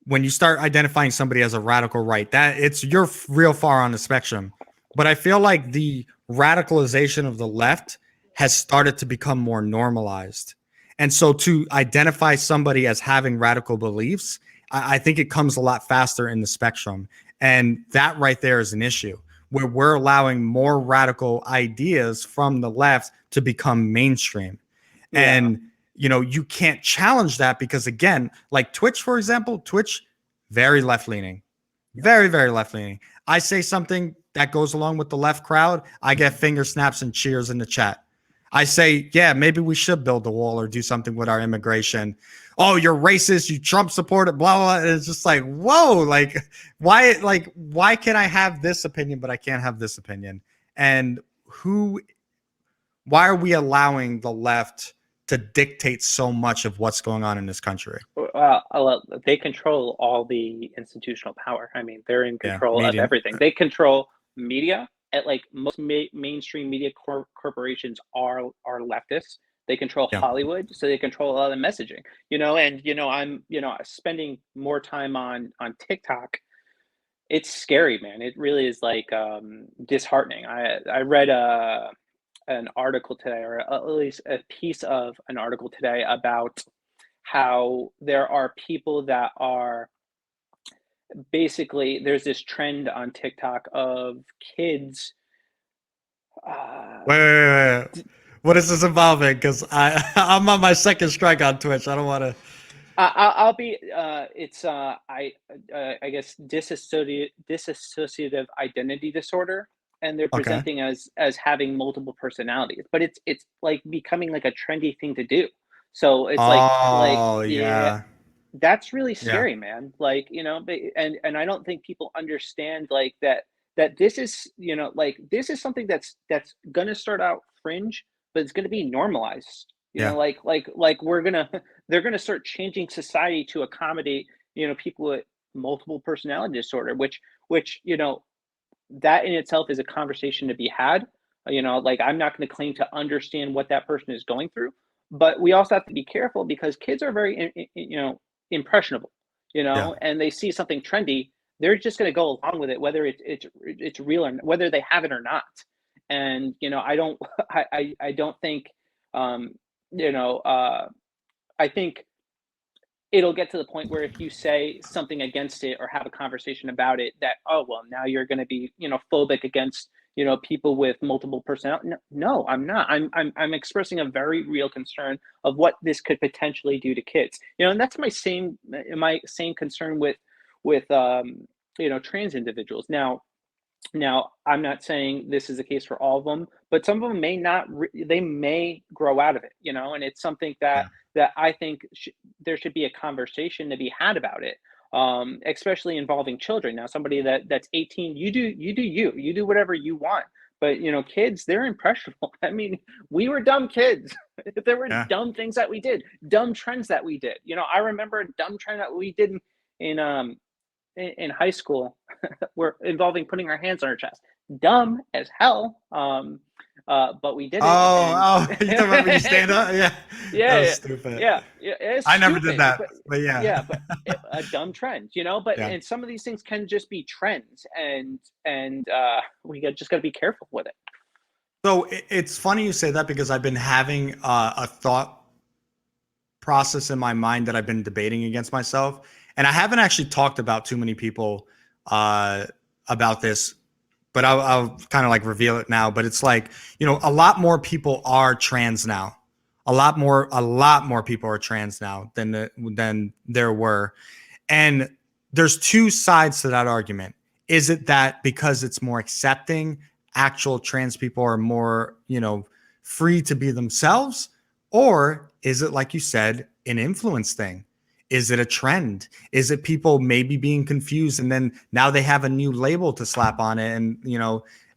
When you start identifying somebody as a radical right, that you're real far on the spectrum. But I feel like the radicalization of the left has started to become more normalized. And so to identify somebody as having radical beliefs, I think it comes a lot faster in the spectrum. And that right there is an issue where we're allowing more radical ideas from the left to become mainstream. Yeah. And you can't challenge that because, again, like Twitch, for example, Twitch, very left leaning, very, very left leaning. I say something that goes along with the left crowd, I get finger snaps and cheers in the chat. I say, yeah, maybe we should build a wall or do something with our immigration. Oh, you're racist, you Trump supporter, blah, blah, blah. And it's just like, whoa, why can I have this opinion, but I can't have this opinion? And why are we allowing the left to dictate so much of what's going on in this country? They control all the institutional power. I mean, they're in Yeah, control of media. everything. They control media. At like most mainstream media corporations are leftists. They control Yeah, Hollywood, so they control a lot of the messaging. And I'm spending more time on TikTok. It's scary, man. It really is like disheartening. I read an article today, or at least a piece of an article today about how there are people that are basically, there's this trend on TikTok of kids. Uh, wait. What is this involving? Because I'm on my second strike on Twitch. I don't want to. I'll be. It's I guess dissociative identity disorder, and they're Okay. presenting as having multiple personalities, but it's like becoming like a trendy thing to do. So it's like Oh yeah, yeah, that's really yeah, scary, man. Like, and I don't think people understand like that this is, like this is something that's gonna start out fringe, but it's gonna be normalized. yeah, Like we're gonna they're gonna start changing society to accommodate, people with multiple personality disorder, which, that in itself is a conversation to be had. Like I'm not gonna claim to understand what that person is going through, but we also have to be careful because kids are very impressionable, yeah, and they see something trendy, they're just going to go along with it, whether it's real or whether they have it or not. And I don't, I don't think, um, you know, I think it'll get to the point where if you say something against it or have a conversation about it, that, oh well, now you're going to be phobic against people with multiple personality. No, no, I'm not. I'm expressing a very real concern of what this could potentially do to kids. And that's my same concern with trans individuals. Now, I'm not saying this is the case for all of them, but some of them may not. They may grow out of it, and it's something that yeah, I think there should be a conversation to be had about it, especially involving children. Now, somebody that's 18, you do whatever you want. But kids, they're impressionable. I mean, we were dumb kids. There were yeah. dumb things that we did, dumb trends that we did. I remember a dumb trend that we did in high school were involving putting our hands on our chest. Dumb as hell, but we did it, and Oh, you talking about when you stand up? Yeah, that was yeah, stupid. yeah, it's I never did stupid, that, but but yeah, yeah, but a dumb trend, But yeah. and some of these things can just be trends, and just got to be careful with it. So it's funny you say that because I've been having a thought process in my mind that I've been debating against myself, and I haven't actually talked about too many people uh, about this, but I'll kind of like reveal it now. But it's like a lot more people are trans now. A lot more people are trans now than there were. And there's two sides to that argument. Is it that because it's more accepting, actual trans people are more, free to be themselves? Or is it, like you said, an influence thing? Is it a trend? Is it people maybe being confused and then now they have a new label to slap on it? And,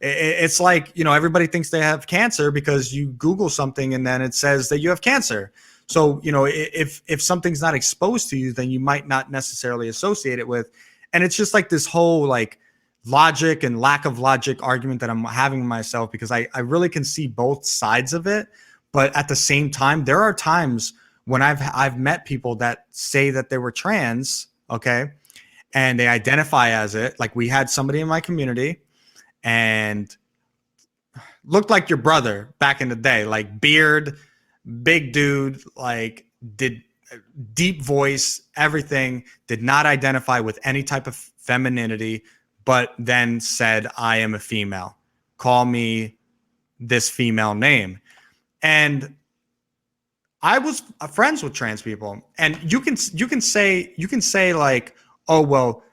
it's like, everybody thinks they have cancer because you Google something and then it says that you have cancer. So, if something's not exposed to you, then you might not necessarily associate it with. And it's just like this whole like logic and lack of logic argument that I'm having myself, because I really can see both sides of it. But at the same time, there are times when I've met people that say that they were trans, okay, and they identify as it. Like we had somebody in my community and looked like your brother back in the day, like beard, big dude, like did deep voice, everything, did not identify with any type of femininity, but then said, I am a female. Call me this female name. And I was friends with trans people, and you can say like, oh well,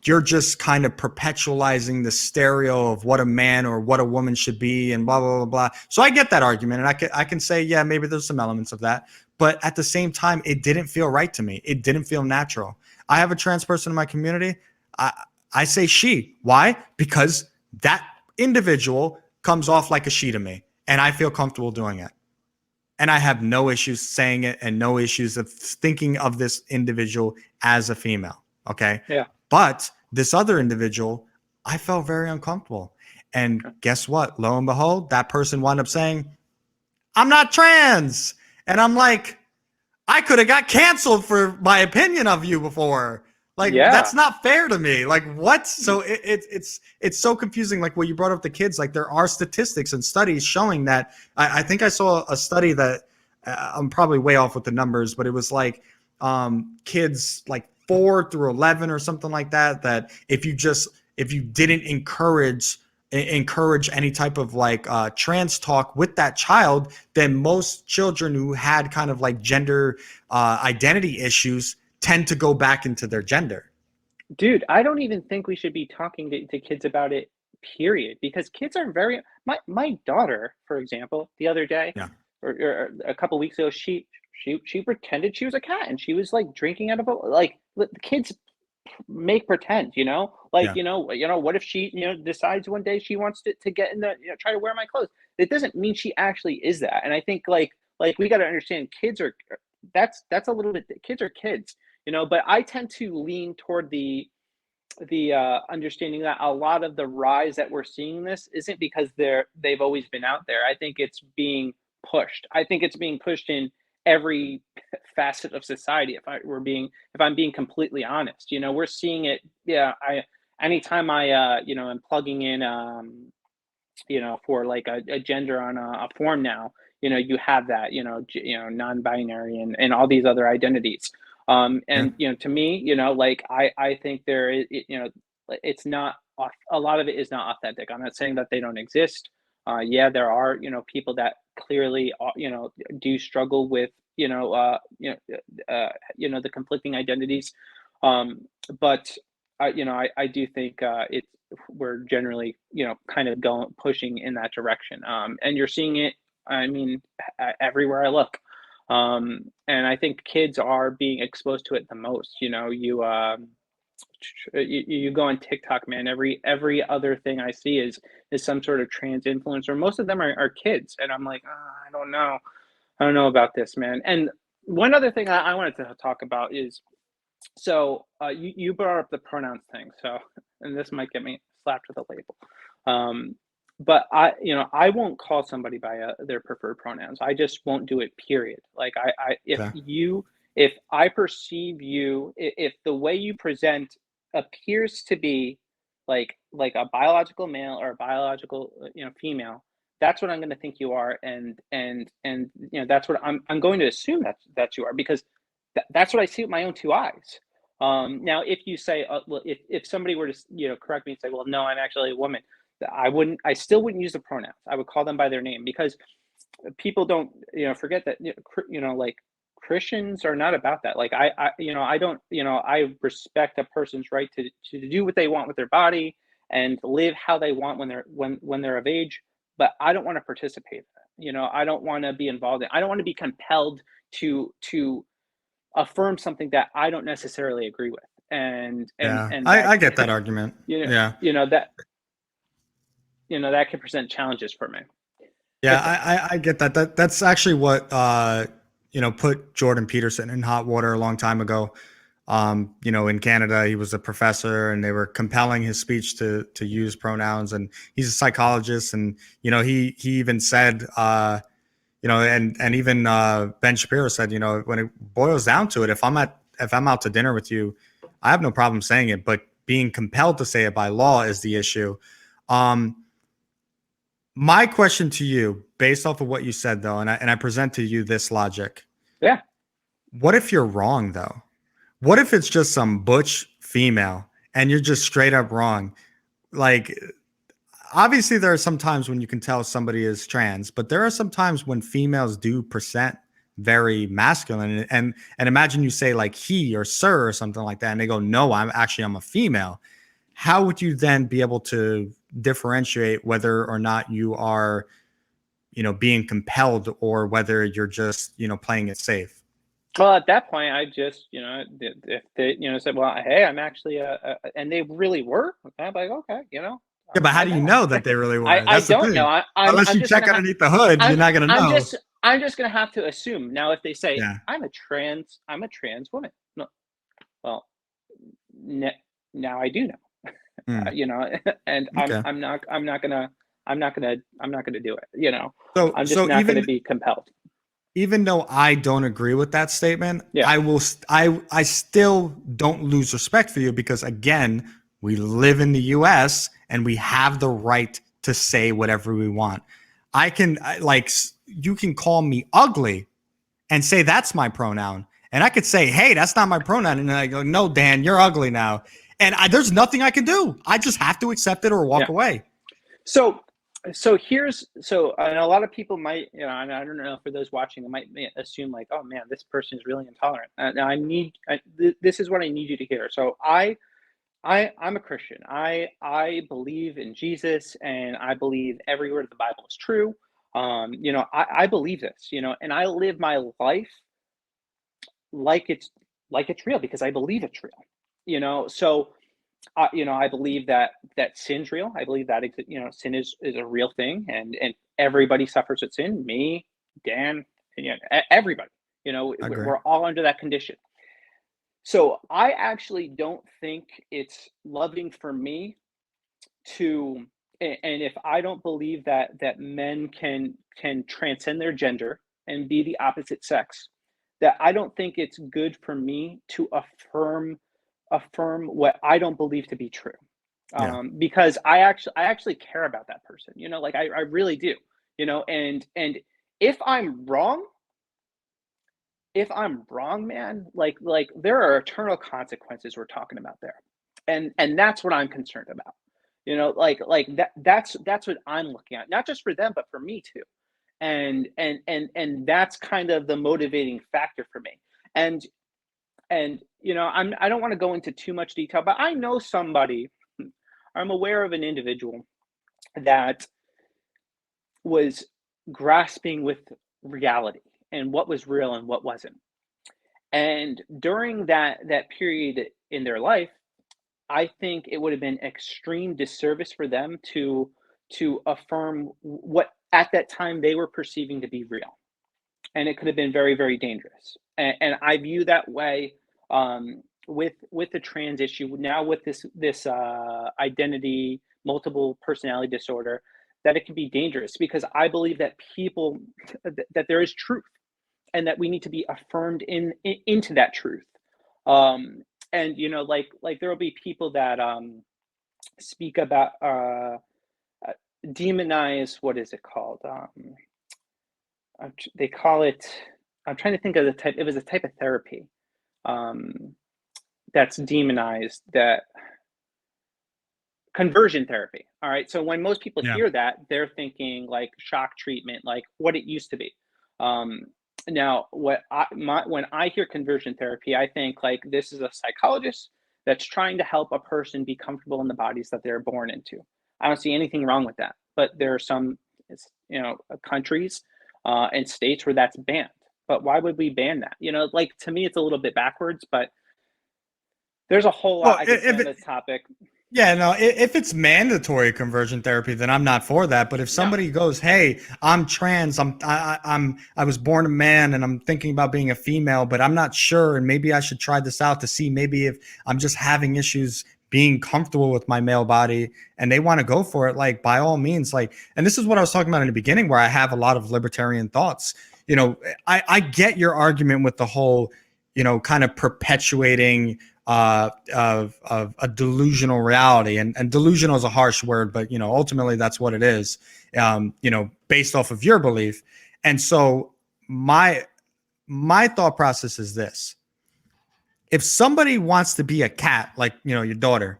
you're just kind of perpetualizing the stereo of what a man or what a woman should be, and blah blah blah blah. So I get that argument, and I can say, yeah, maybe there's some elements of that, but at the same time, it didn't feel right to me. It didn't feel natural. I have a trans person in my community. I I say she. Why? Because that individual comes off like a she to me, and I feel comfortable doing it. And I have no issues saying it and no issues of thinking of this individual as a female. Okay. Yeah. But this other individual, I felt very uncomfortable. And guess what? Lo and behold, that person wound up saying, I'm not trans. And I'm like, I could have got canceled for my opinion of you before. Like Yeah. that's not fair to me. Like what? So it's so confusing. Like what you brought up the kids. Like there are statistics and studies showing that. I think I saw a study that I'm probably way off with the numbers, but it was like kids like 4 through 11 or something like that. That if you didn't encourage any type of like trans talk with that child, then most children who had kind of like gender identity issues tend to go back into their gender. Dude, I don't even think we should be talking to kids about it, period. Because kids are very my daughter, for example, the other day Yeah, or a couple weeks ago, she pretended she was a cat and she was like drinking out of a like the kids make pretend, like yeah, what if she decides one day she wants to get in the try to wear my clothes. It doesn't mean she actually is that. And I think like we got to understand kids are that's a little bit kids are kids, but I tend to lean toward the understanding that a lot of the rise that we're seeing in this isn't because they've always been out there. I think it's being pushed. I think it's being pushed in every facet of society. If I'm being completely honest, we're seeing it. Yeah, I anytime I am plugging in for like a gender on a form now, you have that, non-binary and all these other identities. yeah, And to me, like I think there is, it's not a lot of it is not authentic. I'm not saying that they don't exist. Yeah, there are, people that clearly, do struggle with, the conflicting identities. But I do think it's we're generally, kind of going pushing in that direction. And you're seeing it, I mean, everywhere I look. And I think kids are being exposed to it the most. You go on TikTok, man. Every other thing I see is some sort of trans influencer. Most of them are kids, and I'm like, I don't know about this, man. And one other thing I wanted to talk about is so you brought up the pronouns thing. So, and this might get me slapped with a label. But I won't call somebody by their preferred pronouns. I just won't do it. Period. Like okay, if I perceive you, if the way you present appears to be like a biological male or a biological female, that's what I'm going to think you are, and that's what I'm going to assume that you are because that's what I see with my own two eyes. Now, if you say, well, if somebody were to, correct me and say, well, no, I'm actually a woman, I still wouldn't use the pronouns. I would call them by their name because people don't, forget that, like, Christians are not about that. Like, I don't, I respect a person's right to do what they want with their body and live how they want when they're of age, but I don't want to participate in that. I don't want to be involved in. I don't want to be compelled to affirm something that I don't necessarily agree with. Yeah, And that I get that argument. you know Yeah. you know that that can present challenges for me. Yeah, But I get that. That's actually what put Jordan Peterson in hot water a long time ago. In Canada, he was a professor, and they were compelling his speech to use pronouns. And he's a psychologist, and he even said, and even Ben Shapiro said, when it boils down to it, if I'm out to dinner with you, I have no problem saying it, but being compelled to say it by law is the issue. Um, my question to you, based off of what you said, though, and I present to you this logic: yeah, what if you're wrong, though? What if it's just some butch female and you're just straight up wrong? Like, obviously, there are some times when you can tell somebody is trans, but there are some times when females do present very masculine. And imagine you say like he or sir or something like that, and they go, "No, I'm a female." How would you then be able to differentiate whether or not you are, being compelled, or whether you're just, playing it safe? well, at that point, I just, if they, said, well, hey, I'm actually and they really were, I'm like, okay, Yeah, but how my do you bad. know that they really I were? I That's the don't know. thing. I'm Unless you just check gonna have underneath the hood, you're I'm not gonna I'm know. just I'm just gonna have to assume now. If they say Yeah. I'm a trans woman, no, well, ne- now I do know, Mm, and okay. I'm not gonna do it. So I'm just so not gonna even be compelled. even though I don't agree with that statement, Yeah, I still don't lose respect for you, because again, we live in the US and we have the right to say whatever we want. You can call me ugly and say that's my pronoun. And I could say, "Hey, that's not my pronoun." And I go, "No, Dan, you're ugly now." And there's nothing I can do. I just have to accept it or walk yeah. away. So, and a lot of people might, and I don't know, for those watching, they might assume like, oh man, this person is really intolerant. Now this is what I need you to hear. So I'm a Christian. I believe in Jesus, and I believe every word of the Bible is true. I believe this, and I live my life like it's real because I believe it's real. So I believe that sin's real. I believe that sin is a real thing, and everybody suffers with sin. Me, Dan, and, everybody. I agree. We're all under that condition. So I actually don't think it's loving for me to, and if I don't believe that men can transcend their gender and be the opposite sex, that I don't think it's good for me to affirm what I don't believe to be true. Yeah. Because I actually care about that person, like I really do, and if I'm wrong, man, like there are eternal consequences we're talking about there. And that's what I'm concerned about. Like that's what I'm looking at, not just for them, but for me too. And that's kind of the motivating factor for me. And I don't want to go into too much detail, but I know somebody, I'm aware of an individual that was grasping with reality and what was real and what wasn't. And during that period in their life, I think it would have been extreme disservice for them to affirm what at that time they were perceiving to be real, and it could have been very, very dangerous. And I view that way, with the trans issue now, with this identity multiple personality disorder, that it can be dangerous because I believe that that there is truth, and that we need to be affirmed into that truth. And like there will be people that speak about uh, demonize, what is it called? They call it. I'm trying to think of the type. It was a type of therapy um, that's demonized. That conversion therapy. All right. So when most people Yeah. hear that, they're thinking like shock treatment, like what it used to be. Um, Now, when I hear conversion therapy, I think like this is a psychologist that's trying to help a person be comfortable in the bodies that they're born into. I don't see anything wrong with that, but there are some, countries and states where that's banned. But why would we ban that? Like to me, it's a little bit backwards, but there's a whole Well, lot I could say on this topic. yeah, no, if it's mandatory conversion therapy, then I'm not for that. But if No, somebody goes, "Hey, I'm trans, I was born a man and I'm thinking about being a female, but I'm not sure and maybe I should try this out to see maybe if I'm just having issues being comfortable with my male body and they want to go for it, like by all means, like, and this is what I was talking about in the beginning where I have a lot of libertarian thoughts. I get your argument with the whole, kind of perpetuating of a delusional reality, and delusional is a harsh word, but ultimately that's what it is, based off of your belief. And so my thought process is this: if somebody wants to be a cat, like your daughter,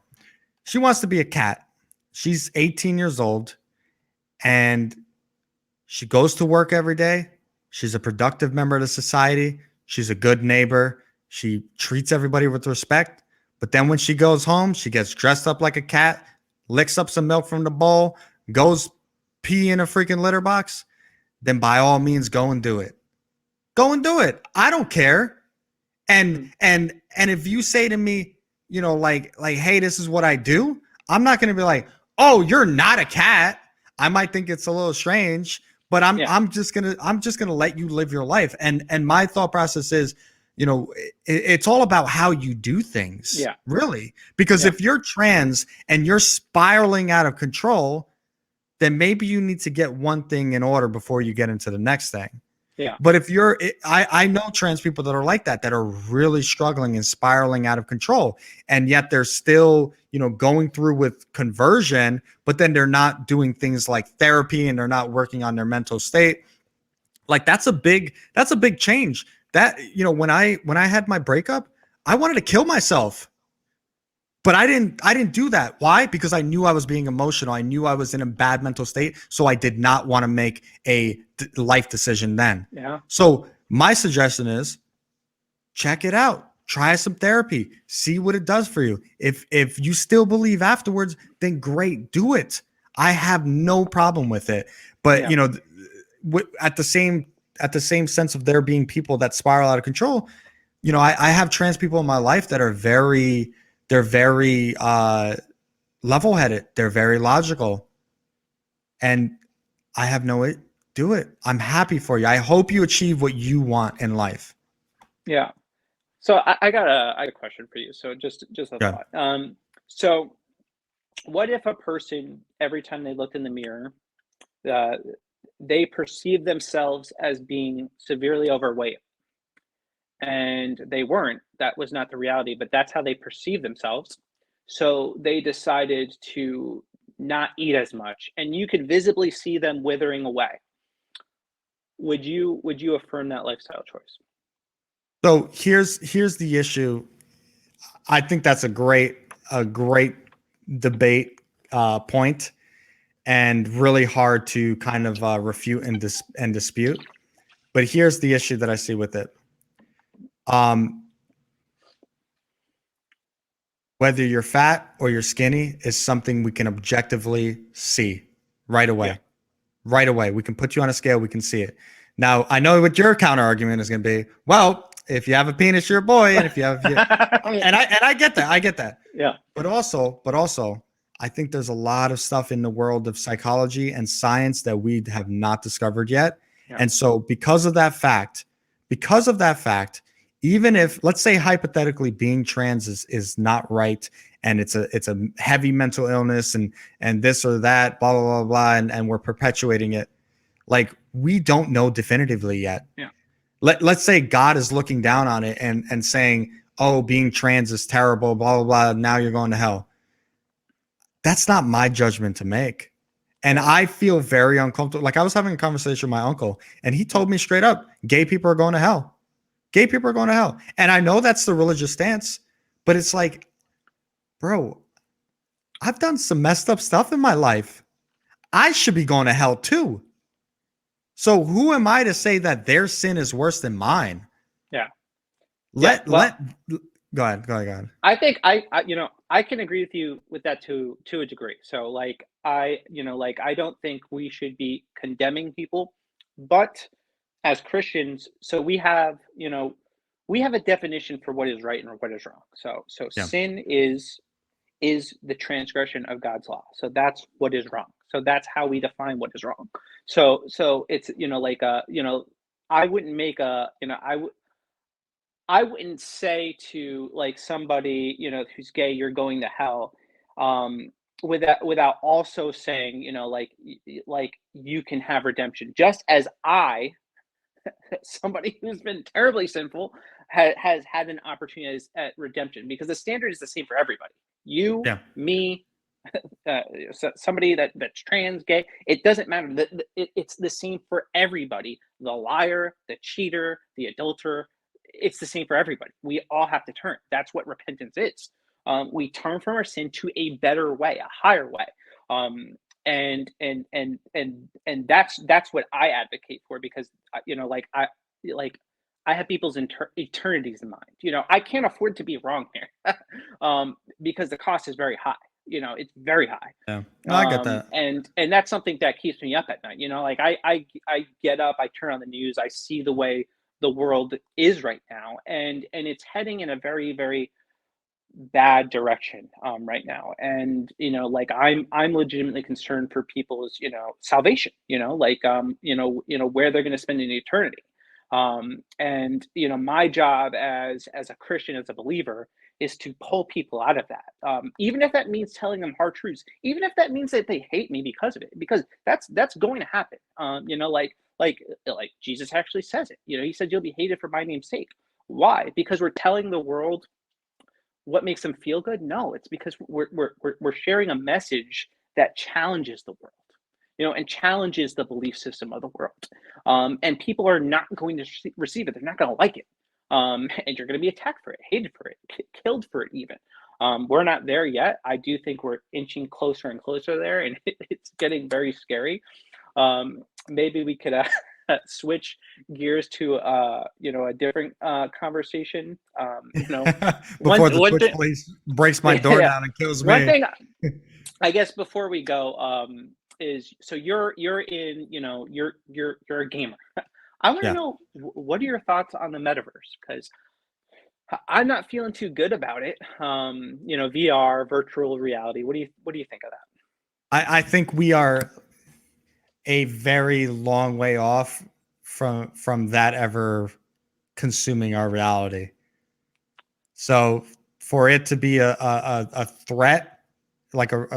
she wants to be a cat, she's 18 years old, and she goes to work every day, she's a productive member of the society, she's a good neighbor, she treats everybody with respect. But then when she goes home, she gets dressed up like a cat, licks up some milk from the bowl, goes pee in a freaking litter box. Then by all means, go and do it. Go and do it. I don't care. And if you say to me, like, hey, this is what I do, I'm not going to be like, oh, you're not a cat. I might think it's a little strange, but I'm yeah, I'm just gonna let you live your life. And my thought process is, it's all about how you do things, yeah, really. Because yeah, if you're trans and you're spiraling out of control, then maybe you need to get one thing in order before you get into the next thing. yeah, But if you're, I know trans people that are like that are really struggling and spiraling out of control. And yet they're still, going through with conversion, but then they're not doing things like therapy and they're not working on their mental state. Like that's a big change. That, when I had my breakup, I wanted to kill myself. But I didn't do that. Why? Because I knew I was being emotional. I knew I was in a bad mental state. So I did not want to make a life decision then. yeah, So my suggestion is check it out. Try some therapy. See what it does for you. If you still believe afterwards, then great, do it. I have no problem with it. But yeah, at the same sense of there being people that spiral out of control, I have trans people in my life that are very level-headed. They're very logical, and I have no do it. I'm happy for you. I hope you achieve what you want in life. yeah. So I got a question for you. So just a Yeah. thought. So what if a person every time they looked in the mirror, uh, they perceive themselves as being severely overweight, and they weren't. That was not the reality, but that's how they perceive themselves. So they decided to not eat as much, and you could visibly see them withering away. Would you affirm that lifestyle choice? So here's the issue. I think that's a great debate point, and really hard to kind of refute and dispute. But here's the issue that I see with it. Um, Whether you're fat or you're skinny is something we can objectively see right Yeah. away. Right away. We can put you on a scale, we can see it. Now, I know what your counter argument is going to be. Well, if you have a penis, you're a boy, and if you have, and I get that, I get that. Yeah. But also, I think there's a lot of stuff in the world of psychology and science that we have not discovered yet. Yeah. And so, because of that fact, even if, let's say, hypothetically, being trans is not right, and it's a heavy mental illness, and this or that, blah blah blah blah, and we're perpetuating it. Like, we don't know definitively yet. Yeah. Let's say God is looking down on it and saying, "Oh, being trans is terrible, blah blah blah. Now you're going to hell." That's not my judgment to make. And Yeah. I feel very uncomfortable. Like, I was having a conversation with my uncle, and he told me straight up, gay people are going to hell. Gay people are going to hell. And I know that's the religious stance, but it's like, bro, I've done some messed up stuff in my life. I should be going to hell too. So who am I to say that their sin is worse than mine? Yeah. Yeah. Let Well, let go ahead, go ahead, go ahead. I think I can agree with you with that to a degree. So like like I don't think we should be condemning people, but as Christians, so we have a definition for what is right and what is wrong. So Yeah. sin is the transgression of God's law. So that's what is wrong. So that's how we define what is wrong. So it's I wouldn't make a I wouldn't say to like somebody who's gay you're going to hell, without also saying like you can have redemption just as I somebody who's been terribly sinful has had an opportunity at redemption because the standard is the same for everybody. You, Yeah. me, somebody that's trans, gay. It doesn't matter. It's the same for everybody. The liar, the cheater, the adulterer. It's the same for everybody. We all have to turn. That's what repentance is. We turn from our sin to a better way, a higher way. And that's what I advocate for because like I have people's eternities in mind. I can't afford to be wrong here, because the cost is very high. It's very high. Yeah. No, I get that. And that's something that keeps me up at night. Like I get up, I turn on the news, I see the way the world is right now, and it's heading in a very, very bad direction right now. And like I'm legitimately concerned for people's salvation. Where they're going to spend an eternity. And my job as a Christian, as a believer, is to pull people out of that. Even if that means telling them hard truths, even if that means that they hate me because of it, because that's going to happen. Like Jesus actually says it. He said you'll be hated for my name's sake. Why? Because we're telling the world what makes them feel good? No, it's because we're sharing a message that challenges the world, and challenges the belief system of the world. And people are not going to receive it. They're not going to like it. And you're going to be attacked for it, hated for it, killed for it even. We're not there yet. I do think we're inching closer and closer there, and it's getting very scary. Maybe we could switch gears to a different conversation. Before the one Twitch thing, police breaks my door yeah, down and kills one me. thing I guess before we go, is so you're in you're a gamer. I want to Yeah. know what are your thoughts on the metaverse because I'm not feeling too good about it. VR, virtual reality. What do you think of that? I think we are a very long way off from that ever consuming our reality. So for it to be a threat, like a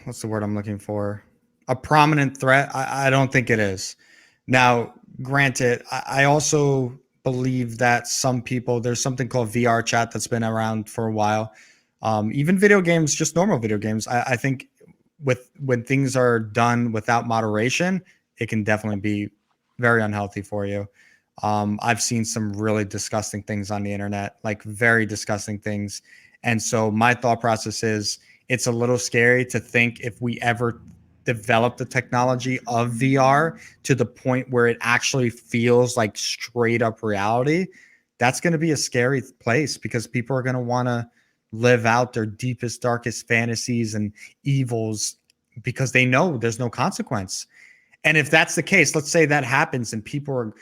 what's the word I'm looking for? A prominent threat. I don't think it is. Now, granted, I also believe that some people there's something called VR chat that's been around for a while. Even video games, just normal video games. I think with when things are done without moderation, it can definitely be very unhealthy for you. I've seen some really disgusting things on the internet, like very disgusting things. And so my thought process is it's a little scary to think if we ever develop the technology of VR to the point where it actually feels like straight up reality, that's going to be a scary place because people are going to want to live out their deepest, darkest fantasies and evils because they know there's no consequence. And if that's the case, let's say that happens and people are,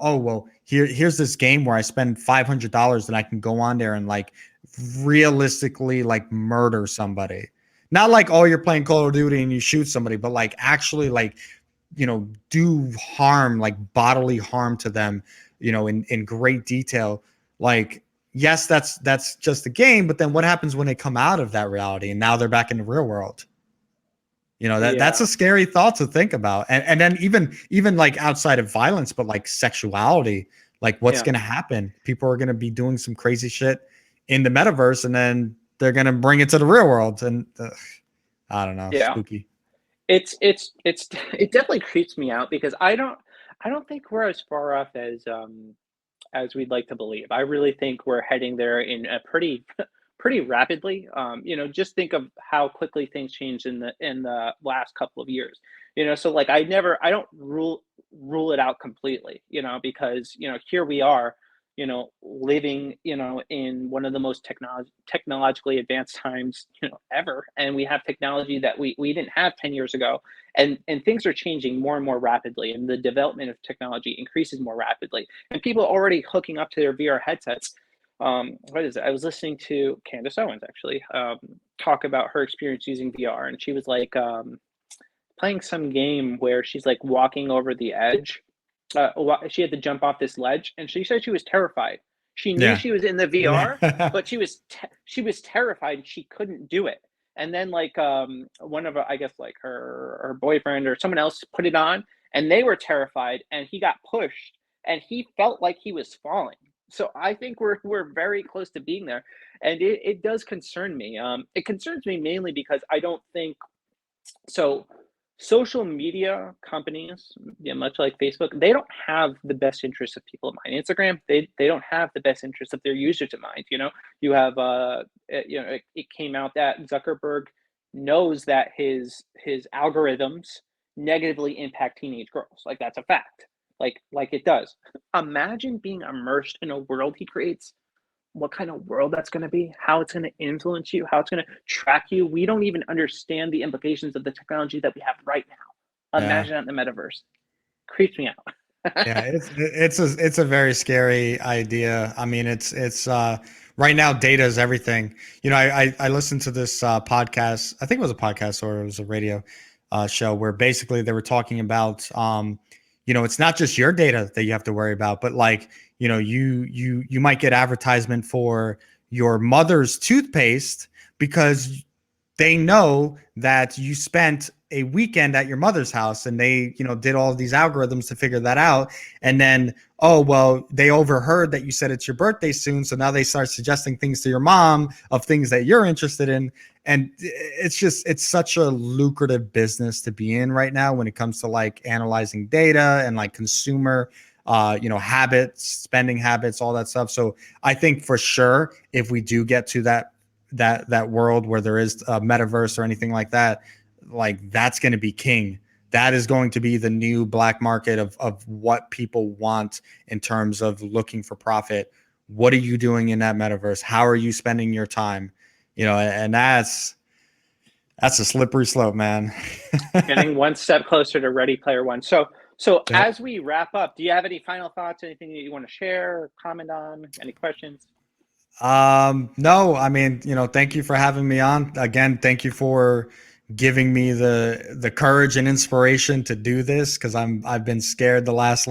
oh, well, here's this game where I spend $500 and I can go on there and like realistically like murder somebody. Not like, oh, you're playing Call of Duty and you shoot somebody, but like actually like, do harm, like bodily harm to them, in great detail. Like, yes, that's just a game, but then what happens when they come out of that reality and now they're back in the real world? That's Yeah, a scary thought to think about. And then even like outside of violence, but like sexuality, like what's yeah, gonna happen? People are gonna be doing some crazy shit in the metaverse, and then they're gonna bring it to the real world. And I don't know, yeah. spooky. It's it definitely creeps me out because I don't think we're as far off as we'd like to believe. I really think we're heading there in a pretty rapidly. Just think of how quickly things changed in the last couple of years. So like I don't rule it out completely. Because here we are, living, in one of the most technologically advanced times, ever, and we have technology that we didn't have 10 years ago, and things are changing more and more rapidly, and the development of technology increases more rapidly, and people are already hooking up to their VR headsets. What is it? I was listening to Candace Owens actually talk about her experience using VR, and she was like playing some game where she's like walking over the edge. She had to jump off this ledge, and she said she was terrified. She knew Yeah. she was in the VR, Yeah. but she was terrified. She couldn't do it. And then like one of I guess like her boyfriend or someone else put it on, and they were terrified, and he got pushed, and he felt like he was falling. So I think we're very close to being there, and it does concern me. It concerns me mainly because I don't think so. Social media companies, yeah, much like Facebook, they don't have the best interests of people in mind. Instagram, they don't have the best interests of their users in mind. You have it came out that Zuckerberg knows that his algorithms negatively impact teenage girls. Like that's a fact. Like it does. Imagine being immersed in a world he creates, what kind of world that's going to be, how it's going to influence you, how it's going to track you. We don't even understand the implications of the technology that we have right now. Yeah. Imagine that in the metaverse. Creeps me out. Yeah, it's a very scary idea. I mean, it's right now data is everything. I listened to this podcast. I think it was a podcast or it was a radio show where basically they were talking about it's not just your data that you have to worry about, but like, you might get advertisement for your mother's toothpaste because they know that you spent a weekend at your mother's house, and they did all of these algorithms to figure that out. And then, oh well, they overheard that you said it's your birthday soon, so now they start suggesting things to your mom of things that you're interested in. And it's such a lucrative business to be in right now when it comes to like analyzing data and like consumer habits, spending habits, all that stuff. So I think for sure, if we do get to that world where there is a metaverse or anything like that, like that's going to be king. That is going to be the new black market of what people want in terms of looking for profit. What are you doing in that metaverse? How are you spending your time? And that's a slippery slope, man. Getting one step closer to Ready Player One. So Yep. as we wrap up, do you have any final thoughts? Anything that you want to share or comment on? Any questions? No, I mean, thank you for having me on. Again, thank you for giving me the courage and inspiration to do this, because I've been scared the last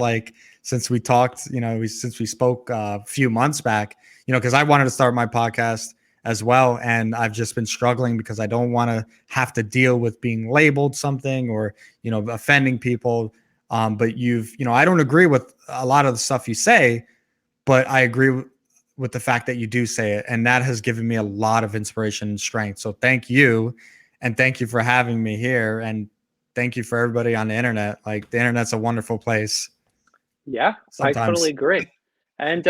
since we talked, since we spoke a few months back, because I wanted to start my podcast as well, and I've just been struggling because I don't want to have to deal with being labeled something or offending people. But I don't agree with a lot of the stuff you say, but I agree with the fact that you do say it, and that has given me a lot of inspiration and strength. So thank you, and thank you for having me here, and thank you for everybody on the internet. Like, the internet's a wonderful place. Yeah, I totally Sometimes. agree. And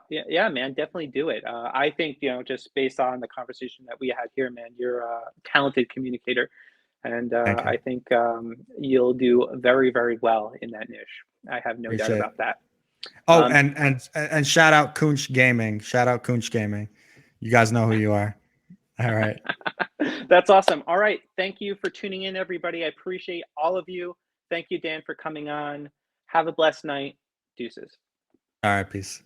yeah, man, definitely do it. I think, just based on the conversation that we had here, man, you're a talented communicator. And Thank you. I think you'll do very, very well in that niche. I have no doubt Appreciate it. about that. Oh, Um, and shout out Kunch Gaming. Shout out Kunch Gaming. You guys know who you are. All right. that's awesome. All right. Thank you for tuning in, everybody. I appreciate all of you. Thank you, Dan, for coming on. Have a blessed night. Deuces. All right. Peace.